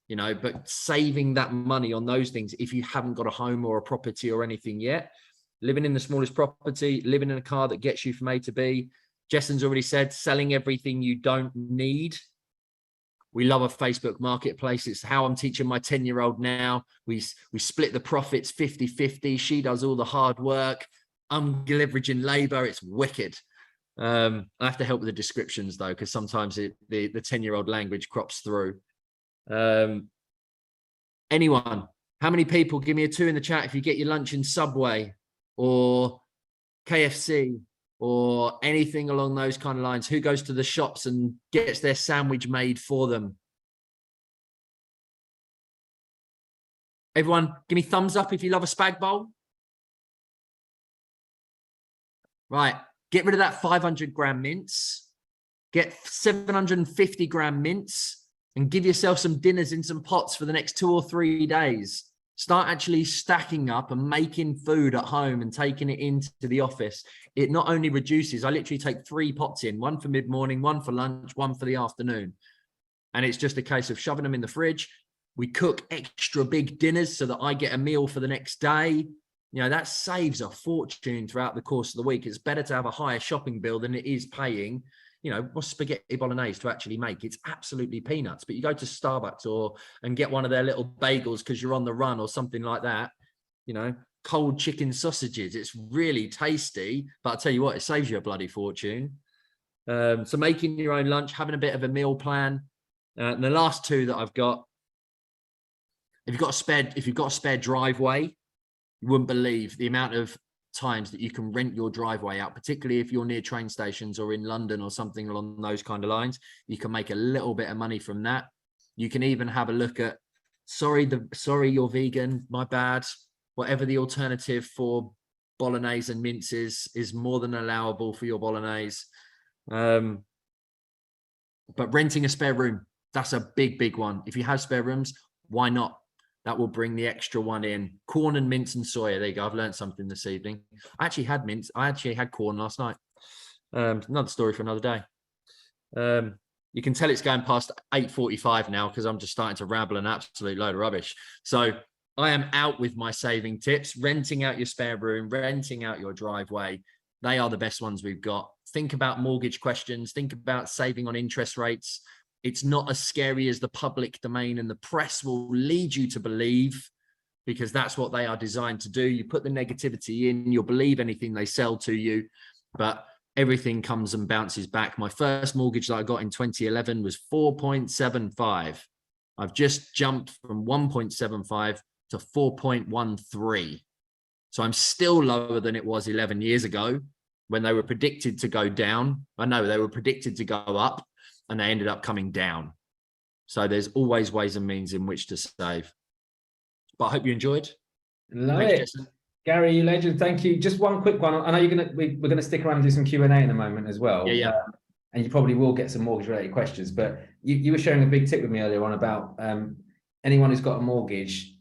Speaker 3: You know, but saving that money on those things, if you haven't got a home or a property or anything yet, living in the smallest property, living in a car that gets you from A to B. Jessen's already said, selling everything you don't need. We love a Facebook marketplace. It's how I'm teaching my 10-year-old now. We split the profits 50-50. She does all the hard work. I'm leveraging labor. It's wicked. I have to help with the descriptions though, because sometimes the 10-year-old language crops through. Anyone? How many people? Give me a 2 in the chat if you get your lunch in Subway or KFC or anything along those kind of lines. Who goes to the shops and gets their sandwich made for them? Everyone, give me thumbs up if you love a spag bowl. Right, get rid of that 500 gram mince. Get 750 gram mince and give yourself some dinners in some pots for the next 2 or 3 days. Start actually stacking up and making food at home and taking it into the office. It not only reduces, I literally take 3 pots in, 1 for mid-morning, 1 for lunch, 1 for the afternoon. And it's just a case of shoving them in the fridge. We cook extra big dinners so that I get a meal for the next day. You know, that saves a fortune throughout the course of the week. It's better to have a higher shopping bill than it is paying, you know, what's spaghetti bolognese to actually make? It's absolutely peanuts. But you go to Starbucks and get one of their little bagels because you're on the run or something like that, you know, cold chicken sausages. It's really tasty, but I'll tell you what, it saves you a bloody fortune. So making your own lunch, having a bit of a meal plan. And the last 2 that I've got, if you've got a spare driveway, you wouldn't believe the amount of times that you can rent your driveway out, particularly if you're near train stations or in London or something along those kind of lines. You can make a little bit of money from that. You can even have a look at, sorry, you're vegan, my bad. Whatever the alternative for bolognese and mince is more than allowable for your bolognese. But renting a spare room, that's a big one. If you have spare rooms, why not? That will bring the extra one in. Corn and mince and soya. There you go. I've learned something this evening. I actually had mince. I actually had corn last night. Another story for another day. You can tell it's going past 8:45 now because I'm just starting to rabble an absolute load of rubbish. So I am out with my saving tips, renting out your spare room, renting out your driveway. They are the best ones we've got. Think about mortgage questions. Think about saving on interest rates. It's not as scary as the public domain and the press will lead you to believe, because that's what they are designed to do. You put the negativity in, you'll believe anything they sell to you, but everything comes and bounces back. My first mortgage that I got in 2011 was 4.75. I've just jumped from 1.75 to 4.13. So I'm still lower than it was 11 years ago when they were predicted to go down. I know they were predicted to go up and they ended up coming down. So there's always ways and means in which to save. But I hope you enjoyed.
Speaker 1: Love it.
Speaker 3: Jason.
Speaker 1: Gary, you legend. Thank you. Just one quick one. I know we're gonna stick around and do some Q&A in a moment as well.
Speaker 3: Yeah.
Speaker 1: And you probably will get some mortgage related questions, but you were sharing a big tip with me earlier on about anyone who's got a mortgage,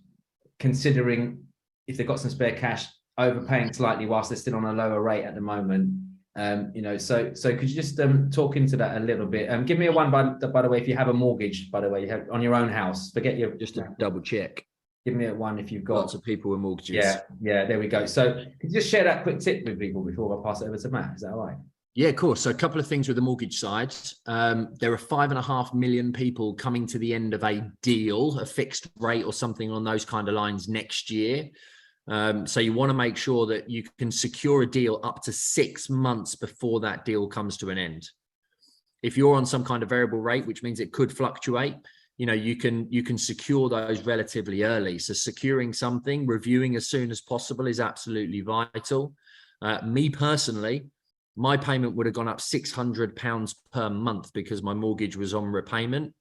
Speaker 1: considering if they've got some spare cash, overpaying slightly whilst they're still on a lower rate at the moment. So could you just talk into that a little bit? Give me a one by the way, if you have a mortgage, by the way, you have on your own house. Forget your
Speaker 3: Just to double check.
Speaker 1: Give me a one if you've got
Speaker 3: Lots of people with mortgages.
Speaker 1: Yeah, there we go. So could you just share that quick tip with people before I pass it over to Matt? Is that all right?
Speaker 3: Yeah, of course. So a couple of things with the mortgage side. There are 5.5 million people coming to the end of a deal, a fixed rate or something on those kind of lines next year. So you want to make sure that you can secure a deal up to 6 months before that deal comes to an end. If you're on some kind of variable rate, which means it could fluctuate, you can secure those relatively early. So securing something, reviewing as soon as possible is absolutely vital. Me personally, my payment would have gone up £600 per month because my mortgage was on repayment.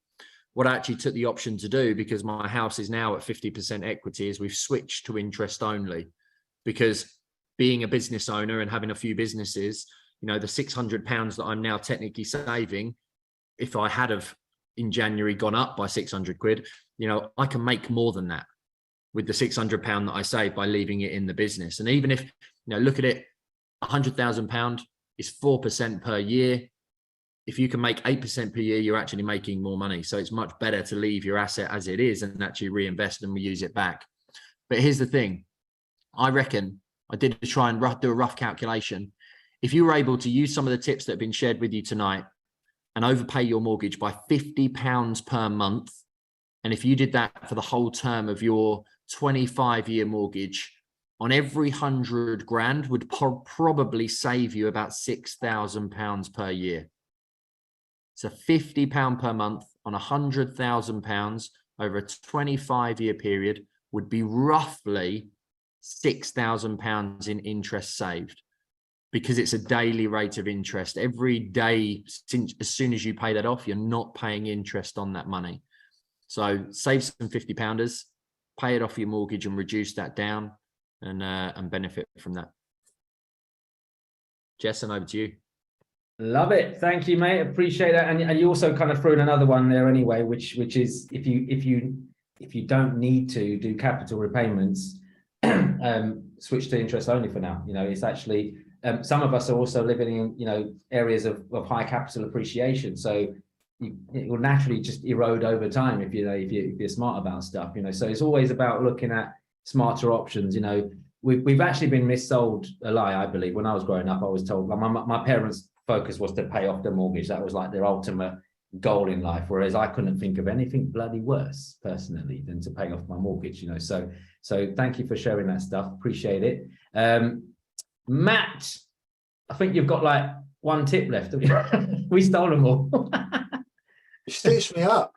Speaker 3: What I actually took the option to do, because my house is now at 50% equity, is we've switched to interest only. Because being a business owner and having a few businesses, the £600 that I'm now technically saving, if I had have in January gone up by 600 quid, I can make more than that with the £600 that I save by leaving it in the business. And even if, look at it, £100,000 is 4% per year. If you can make 8% per year, you're actually making more money. So it's much better to leave your asset as it is and actually reinvest and use it back. But here's the thing. I reckon I did try and do a rough calculation. If you were able to use some of the tips that have been shared with you tonight and overpay your mortgage by £50 per month, and if you did that for the whole term of your 25-year mortgage, on every 100 grand would probably save you about £6,000 per year. So £50 per month on £100,000 over a 25-year period would be roughly £6,000 in interest saved, because it's a daily rate of interest. Every day, as soon as you pay that off, you're not paying interest on that money. So save some 50-pounders, pay it off your mortgage and reduce that down and benefit from that. Jason, over to you.
Speaker 1: Love it. Thank you, mate. Appreciate that. And you also kind of threw in another one there anyway, which is if you don't need to do capital repayments, switch to interest only for now. It's actually some of us are also living in areas of high capital appreciation. So it will naturally just erode over time if you're smart about stuff. So it's always about looking at smarter options. We've actually been missold a lie, I believe. When I was growing up, I was told my parents' focus was to pay off the mortgage. That was like their ultimate goal in life, whereas I couldn't think of anything bloody worse personally than to pay off my mortgage. So thank you for sharing that stuff. Appreciate it. Matt, I think you've got like one tip left. We stole them all.
Speaker 4: You stitched me up.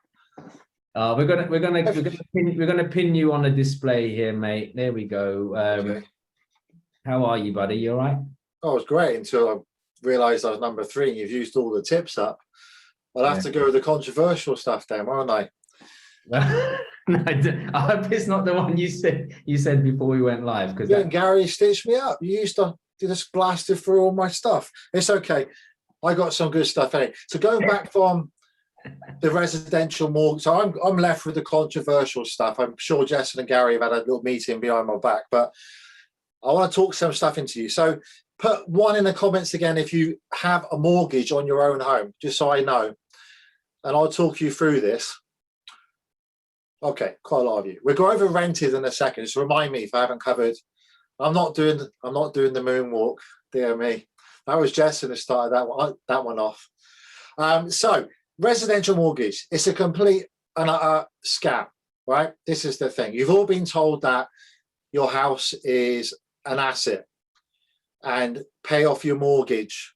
Speaker 1: We're gonna pin you on a display here, mate. There we go.
Speaker 4: Okay.
Speaker 1: How are you, buddy? You all right?
Speaker 4: Oh, it was great until I realised I was number 3 and you've used all the tips up. I'll have to go with the controversial stuff then, won't I?
Speaker 1: No, I hope it's not the one you said before we went live. Because
Speaker 4: Gary stitched me up. You used to just blasted through all my stuff. It's okay. I got some good stuff in it. So going back from the residential mortgage, so I'm left with the controversial stuff. I'm sure Jason and Gary have had a little meeting behind my back, but I want to talk some stuff into you. So put one in the comments again if you have a mortgage on your own home, just so I know, and I'll talk you through this. Okay, quite a lot of you. We'll go over rented in a second. Just remind me if I haven't covered. I'm not doing the moonwalk, dear me. That was Jason who started that one off. So residential mortgage, it's a complete and utter scam, right? This is the thing. You've all been told that your house is an asset and pay off your mortgage.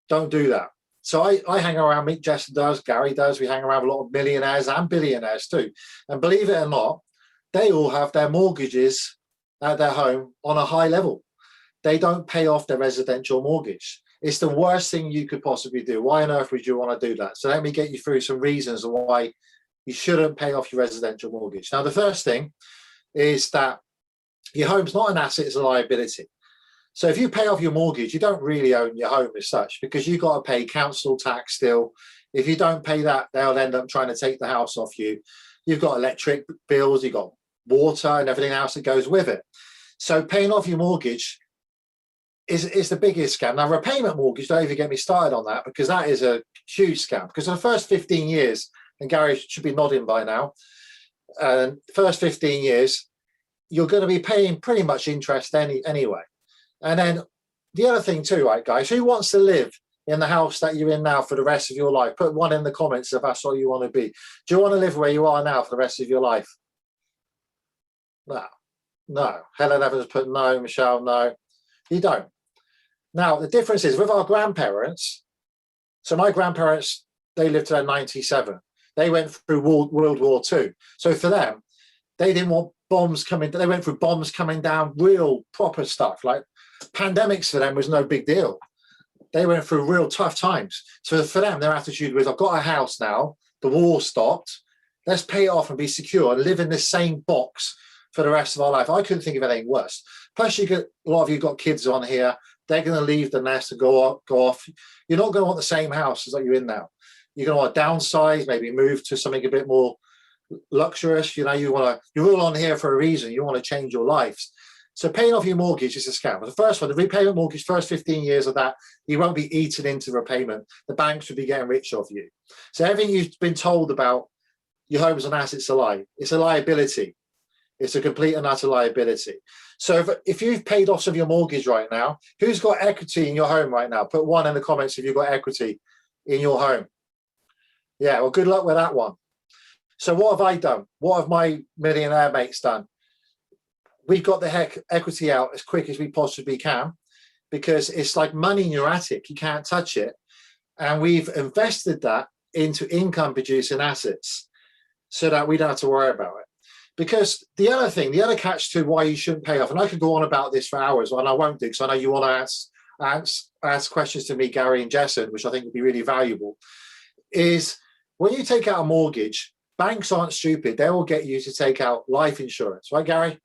Speaker 4: Don't do that. So I hang around, meet Jason does, Gary does. We hang around with a lot of millionaires and billionaires too. And believe it or not, they all have their mortgages at their home on a high level. They don't pay off their residential mortgage. It's the worst thing you could possibly do. Why on earth would you want to do that? So let me get you through some reasons why you shouldn't pay off your residential mortgage. Now, the first thing is that your home's not an asset, it's a liability. So if you pay off your mortgage, you don't really own your home as such, because you've got to pay council tax still. If you don't pay that, they'll end up trying to take the house off you. You've got electric bills, you've got water and everything else that goes with it. So paying off your mortgage is the biggest scam. Now, repayment mortgage, don't even get me started on that, because that is a huge scam. Because for the first 15 years, and Gary should be nodding by now, first 15 years, you're going to be paying pretty much interest anyway. And then the other thing too, right, guys, who wants to live in the house that you're in now for the rest of your life? Put one in the comments if that's what you want to be. Do you want to live where you are now for the rest of your life? No. Helen Evans put no. Michelle, no. You don't. Now, the difference is with our grandparents. So my grandparents, they lived to their 97. They went through World War II. So for them, they didn't want bombs coming. They went through bombs coming down, real proper stuff. Like pandemics for them was no big deal. They went through real tough times. So for them, their attitude was, I've got a house now. The war stopped. Let's pay it off and be secure and live in the same box for the rest of our life. I couldn't think of anything worse. Plus, a lot of you got kids on here. They're going to leave the nest and go off. You're not going to want the same house as that you're in now. You're going to want to downsize, maybe move to something a bit more luxurious. You know, you're all on here for a reason. You want to change your lives. So paying off your mortgage is a scam. The first one, the repayment mortgage, first 15 years of that, you won't be eaten into repayment. The banks will be getting rich off you. So everything you've been told about your home's an asset's a lie. It's a liability. It's a complete and utter liability. So if you've paid off some of your mortgage right now, who's got equity in your home right now? Put one in the comments if you've got equity in your home. Yeah, well, good luck with that one. So what have I done? What have my millionaire mates done? We've got the equity out as quick as we possibly can, because it's like money in your attic. You can't touch it. And we've invested that into income producing assets so that we don't have to worry about it. Because the other catch to why you shouldn't pay off, and I could go on about this for hours, and I won't do, because I know you want to ask questions to me, Gary and Jason, which I think would be really valuable, is when you take out a mortgage, banks aren't stupid. They will get you to take out life insurance, right, Gary?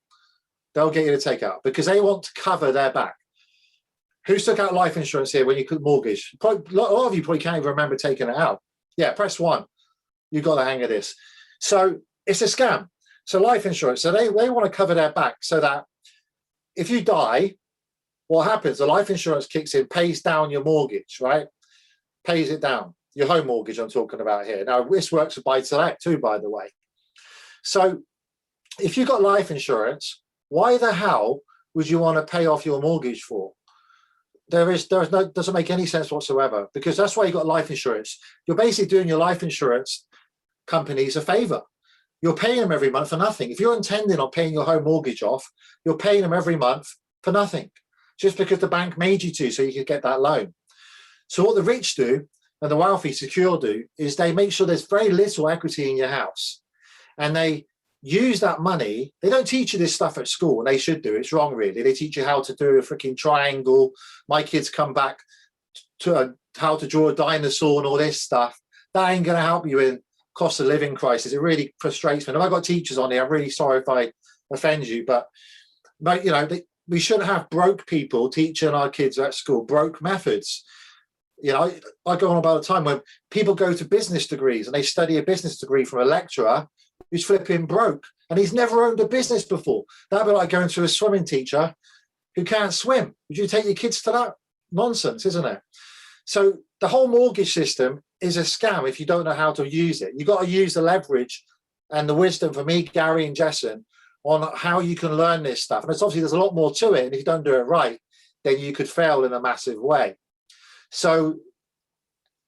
Speaker 4: They'll get you to take out because they want to cover their back. Who's took out life insurance here when you could mortgage? Probably, a lot of you probably can't even remember taking it out. Yeah, press 1. You got the hang of this. So it's a scam. So life insurance, so they want to cover their back so that if you die, what happens? The life insurance kicks in, pays down your mortgage, right? Pays it down. Your home mortgage I'm talking about here. Now, this works for buy-to-let too, by the way. So if you've got life insurance, why the hell would you want to pay off your mortgage for? Doesn't make any sense whatsoever, because that's why you got life insurance. You're basically doing your life insurance companies a favor. You're paying them every month for nothing. If you're intending on paying your home mortgage off, you're paying them every month for nothing, just because the bank made you to, so you could get that loan. So what the rich do and the wealthy secure do is they make sure there's very little equity in your house, and they use that money. They don't teach you this stuff at school, and they should do. It's wrong, really. They teach you how to do a freaking triangle. My kids come back to how to draw a dinosaur and all this stuff. That ain't going to help you in cost of living crisis. It really frustrates me. And if I've got teachers on here, I'm really sorry if I offend you, but you know, we shouldn't have broke people teaching our kids at school broke methods. You know, I go on about a time when people go to business degrees and they study a business degree from a lecturer who's flipping broke and he's never owned a business before. That'd be like going to a swimming teacher who can't swim. Would you take your kids to that? Nonsense, isn't it? So the whole mortgage system is a scam if you don't know how to use it. You've got to use the leverage and the wisdom for me, Gary and Jason, on how you can learn this stuff. And it's obviously there's a lot more to it. And if you don't do it right, then you could fail in a massive way. So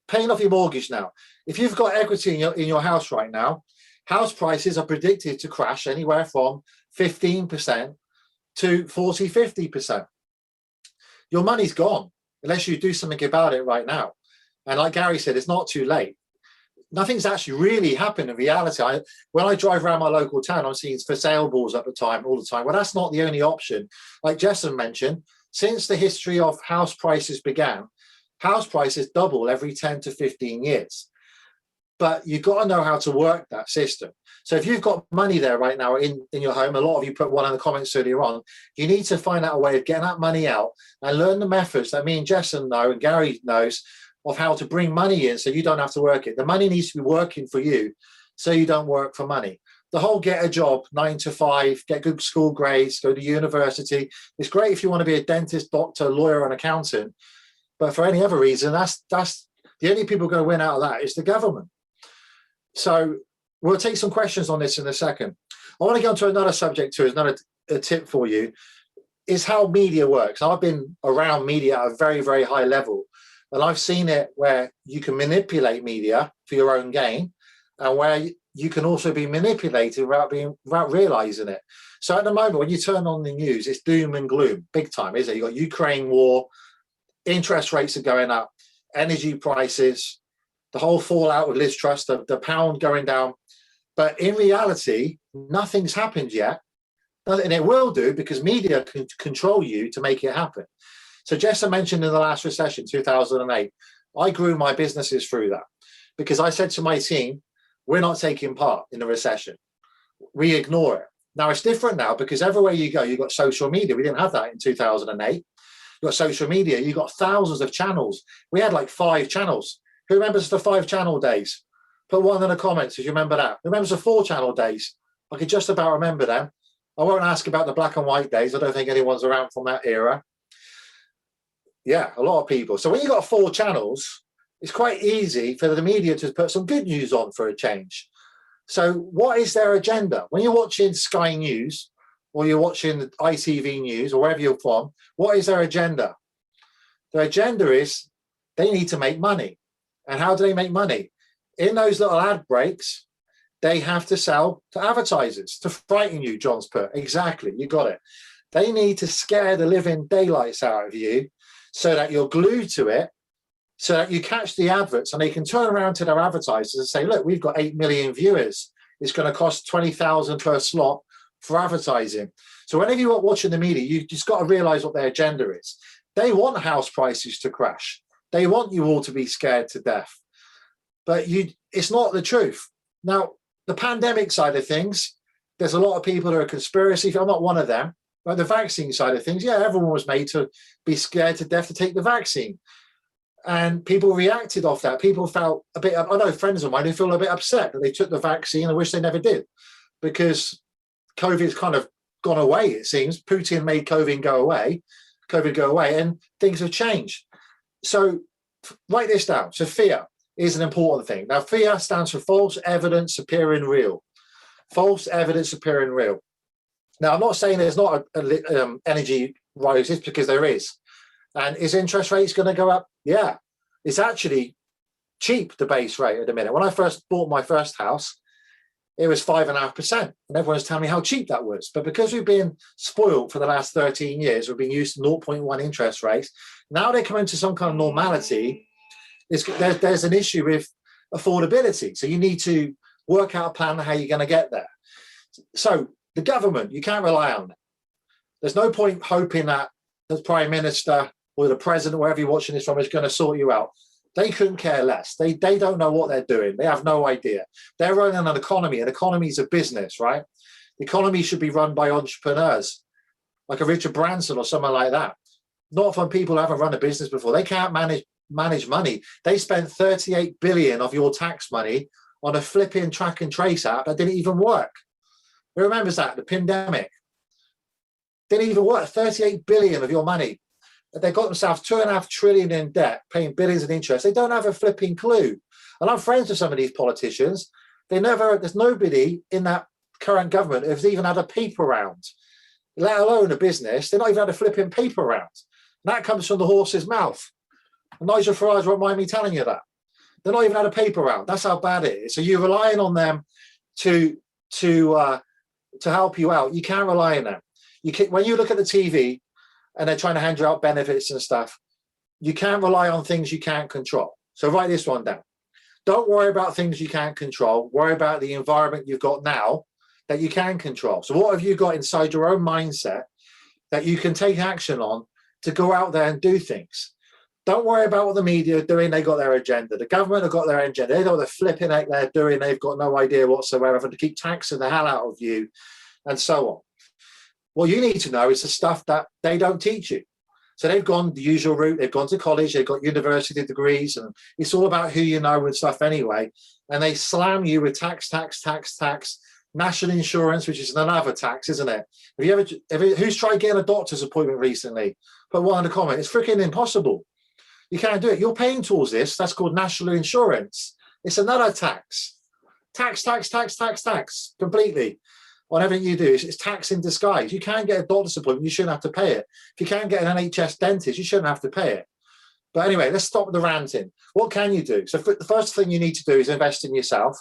Speaker 4: paying off your mortgage now. If you've got equity in your house right now, house prices are predicted to crash anywhere from 15% to 40, 50%. Your money's gone unless you do something about it right now. And like Gary said, it's not too late. Nothing's actually really happened in reality. When I drive around my local town, I'm seeing for sale boards all the time. Well, that's not the only option. Like Jason mentioned, since the history of house prices began, house prices double every 10 to 15 years. But you've got to know how to work that system. So if you've got money there right now in your home, a lot of you put one in the comments earlier on, you need to find out a way of getting that money out and learn the methods that me and Jason know and Gary knows of how to bring money in so you don't have to work it. The money needs to be working for you so you don't work for money. The whole get a job, 9 to 5, get good school grades, go to university. It's great if you want to be a dentist, doctor, lawyer, and accountant. But for any other reason, that's the only people going to win out of that is the government. So we'll take some questions on this in a second. I want to go on to another subject too, another tip for you, is how media works. I've been around media at a very, very high level. And I've seen it where you can manipulate media for your own gain and where you can also be manipulated without realizing it. So at the moment, when you turn on the news, it's doom and gloom, big time, isn't it? You've got Ukraine war, interest rates are going up, energy prices, the whole fallout with Liz Truss, the pound going down. But in reality, nothing's happened yet. And it will do because media can control you to make it happen. So Jessa mentioned in the last recession, 2008, I grew my businesses through that because I said to my team, we're not taking part in the recession. We ignore it. Now it's different now because everywhere you go, you've got social media. We didn't have that in 2008. You've got social media. You've got thousands of channels. We had like 5 channels. Who remembers the 5-channel days? Put one in the comments if you remember that. Who remembers the 4-channel days? I could just about remember them. I won't ask about the black and white days. I don't think anyone's around from that era. Yeah, a lot of people. So when you've got 4 channels, it's quite easy for the media to put some good news on for a change. So what is their agenda? When you're watching Sky News or you're watching the ITV News or wherever you're from, what is their agenda? Their agenda is they need to make money. And how do they make money? In those little ad breaks, they have to sell to advertisers to frighten you, John's put. Exactly, you got it. They need to scare the living daylights out of you so that you're glued to it, so that you catch the adverts and they can turn around to their advertisers and say, look, we've got 8 million viewers. It's going to cost 20,000 per slot for advertising. So whenever you're watching the media, you just got to realize what their agenda is. They want house prices to crash. They want you all to be scared to death. But it's not the truth. Now, the pandemic side of things, there's a lot of people who are conspiracy. I'm not one of them. But the vaccine side of things, yeah, everyone was made to be scared to death to take the vaccine. And people reacted off that. People felt a bit, I know friends of mine who feel a bit upset that they took the vaccine. I wish they never did because COVID's kind of gone away, it seems. Putin made COVID go away, and things have changed. So write this down. So fear is an important thing. Now, fear stands for false evidence appearing real. False evidence appearing real. Now, I'm not saying there's not a energy rises because there is. And is interest rates going to go up? Yeah. It's actually cheap, the base rate at the minute. When I first bought my first house, it was 5.5%. And everyone's telling me how cheap that was. But because we've been spoiled for the last 13 years, we've been used to 0.1 interest rates. Now they come into some kind of normality. There's an issue with affordability. So you need to work out a plan on how you're going to get there. So the government, you can't rely on it. There's no point hoping that the Prime Minister or the President, wherever you're watching this from, is going to sort you out. They couldn't care less. They don't know what they're doing. They have no idea. They're running an economy. An economy is a business, right? The economy should be run by entrepreneurs, like a Richard Branson or someone like that. Not from people who haven't run a business before. They can't manage money. They spent 38 billion of your tax money on a flipping track and trace app that didn't even work. Who remembers that? The pandemic. Didn't even work. 38 billion of your money. They got themselves 2.5 trillion in debt, paying billions in interest. They don't have a flipping clue. And I'm friends with some of these politicians. There's nobody in that current government who's even had a paper round, let alone a business. They're not even had a flipping paper round. That comes from the horse's mouth. And Nigel Farage won't mind me telling you that. They're not even had a paper out. That's how bad it is. So you're relying on them to help you out. You can't rely on them. When you look at the TV and they're trying to hand you out benefits and stuff, you can't rely on things you can't control. So write this one down. Don't worry about things you can't control. Worry about the environment you've got now that you can control. So what have you got inside your own mindset that you can take action on to go out there and do things? Don't worry about what the media are doing. They got their agenda. The government have got their agenda. They know what they're flipping out they're doing. They've got no idea whatsoever to keep taxing the hell out of you and so on. What you need to know is the stuff that they don't teach you. So they've gone the usual route. They've gone to college. They've got university degrees, and it's all about who you know and stuff anyway. And they slam you with tax, national insurance, which is another tax, isn't it? Have you ever who's tried getting a doctor's appointment recently? Put one in the comment. It's freaking impossible. You can't do it. You're paying towards this. That's called national insurance. It's another tax. Tax, completely. On everything you do, it's tax in disguise. You can't get a doctor's appointment, you shouldn't have to pay it. If you can't get an NHS dentist, you shouldn't have to pay it. But anyway, let's stop the ranting. What can you do? So the first thing you need to do is invest in yourself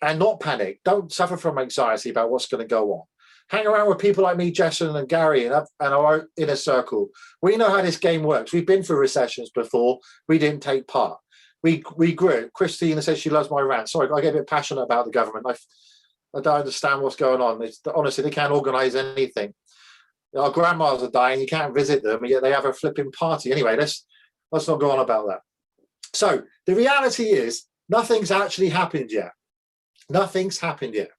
Speaker 4: and not panic. Don't suffer from anxiety about what's going to go on. Hang around with people like me, Jason and Gary, and our inner circle. We know how this game works. We've been through recessions before. We didn't take part. We grew. Christina says she loves my rant. Sorry, I get a bit passionate about the government. I don't understand what's going on. Honestly, they can't organise anything. Our grandmas are dying. You can't visit them, and yet they have a flipping party. Anyway, let's not go on about that. So the reality is nothing's actually happened yet. Nothing's happened yet.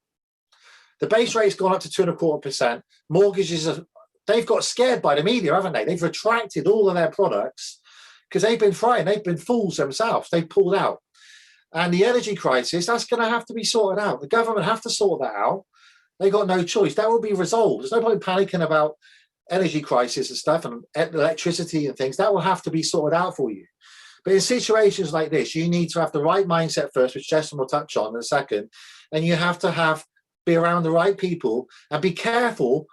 Speaker 4: The base rate's gone up to 2.25%. Mortgages they've got scared by the media, haven't they? They've retracted all of their products because they've been frightened. They've been fools themselves. They've pulled out. And the energy crisis, that's going to have to be sorted out. The government have to sort that out. They got no choice. That will be resolved. There's no point panicking about energy crisis and stuff and electricity and things. That will have to be sorted out for you. But in situations like this, you need to have the right mindset first, which Justin will touch on in a second. And you have to be around the right people and be careful.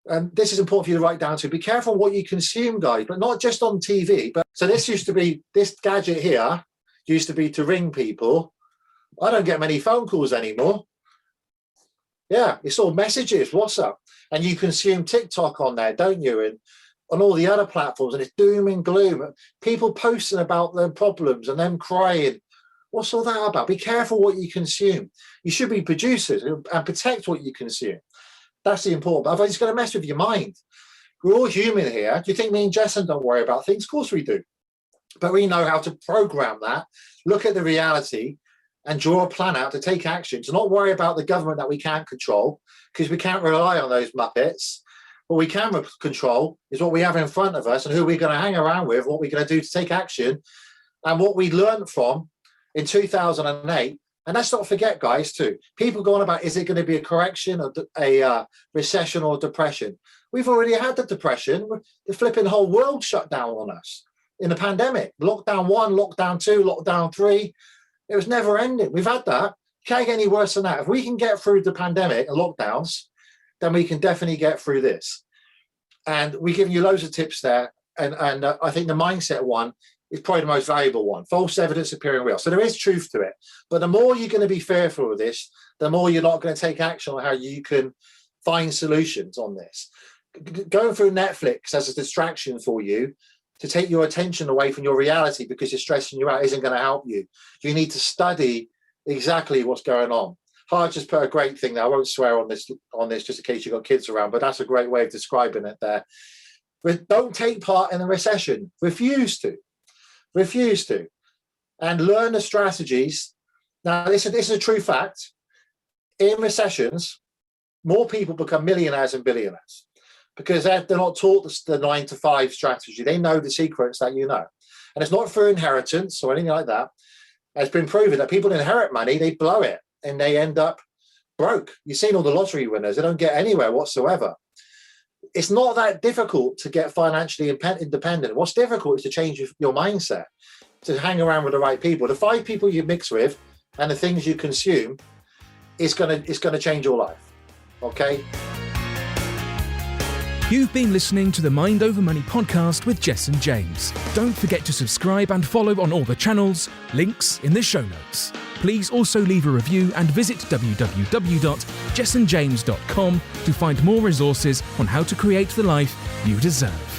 Speaker 4: And this is important for you to write down too. Be careful what you consume, guys, but not just on TV. But so this gadget here used to be to ring people. I don't get many phone calls anymore. Yeah, it's all messages, WhatsApp. And you consume TikTok on there, don't you? And on all the other platforms, and it's doom and gloom. People posting about their problems and them crying. What's all that about? Be careful what you consume. You should be producers and protect what you consume. That's the important. Otherwise, it's going to mess with your mind. We're all human here. Do you think me and Jason don't worry about things? Of course we do. But we know how to program that, look at the reality, and draw a plan out to take action, to not worry about the government that we can't control, because we can't rely on those muppets. What we can control is what we have in front of us and who we're going to hang around with, what we're going to do to take action, and what we learned from in 2008. And let's not forget, guys, too, people go on about, is it going to be a correction or a recession or depression? We've already had the depression. The flipping whole world shut down on us in the pandemic. Lockdown 1, lockdown 2, lockdown 3. It was never ending. We've had that. Can't get any worse than that. If we can get through the pandemic and lockdowns, then we can definitely get through this. And we're giving you loads of tips there. And I think the mindset one is probably the most valuable one. False evidence appearing real. So there is truth to it. But the more you're going to be fearful of this, the more you're not going to take action on how you can find solutions on this. Going through Netflix as a distraction for you to take your attention away from your reality because you're stressing you out isn't going to help you. You need to study exactly what's going on. Hard just put a great thing there. I won't swear on this just in case you've got kids around, but that's a great way of describing it there. But don't take part in a recession. Refuse to. And learn the strategies. Now, this is a true fact. In recessions, more people become millionaires and billionaires because they're not taught the 9-to-5 strategy. They know the secrets that you know. And it's not through inheritance or anything like that. It's been proven that people inherit money, they blow it, and they end up broke. You've seen all the lottery winners. They don't get anywhere whatsoever. It's not that difficult to get financially independent. What's difficult is to change your mindset, to hang around with the right people. The 5 people you mix with and the things you consume is going to change your life. Okay?
Speaker 2: You've been listening to the Mind Over Money podcast with Jess and James. Don't forget to subscribe and follow on all the channels, links in the show notes. Please also leave a review and visit www.jessandjames.com to find more resources on how to create the life you deserve.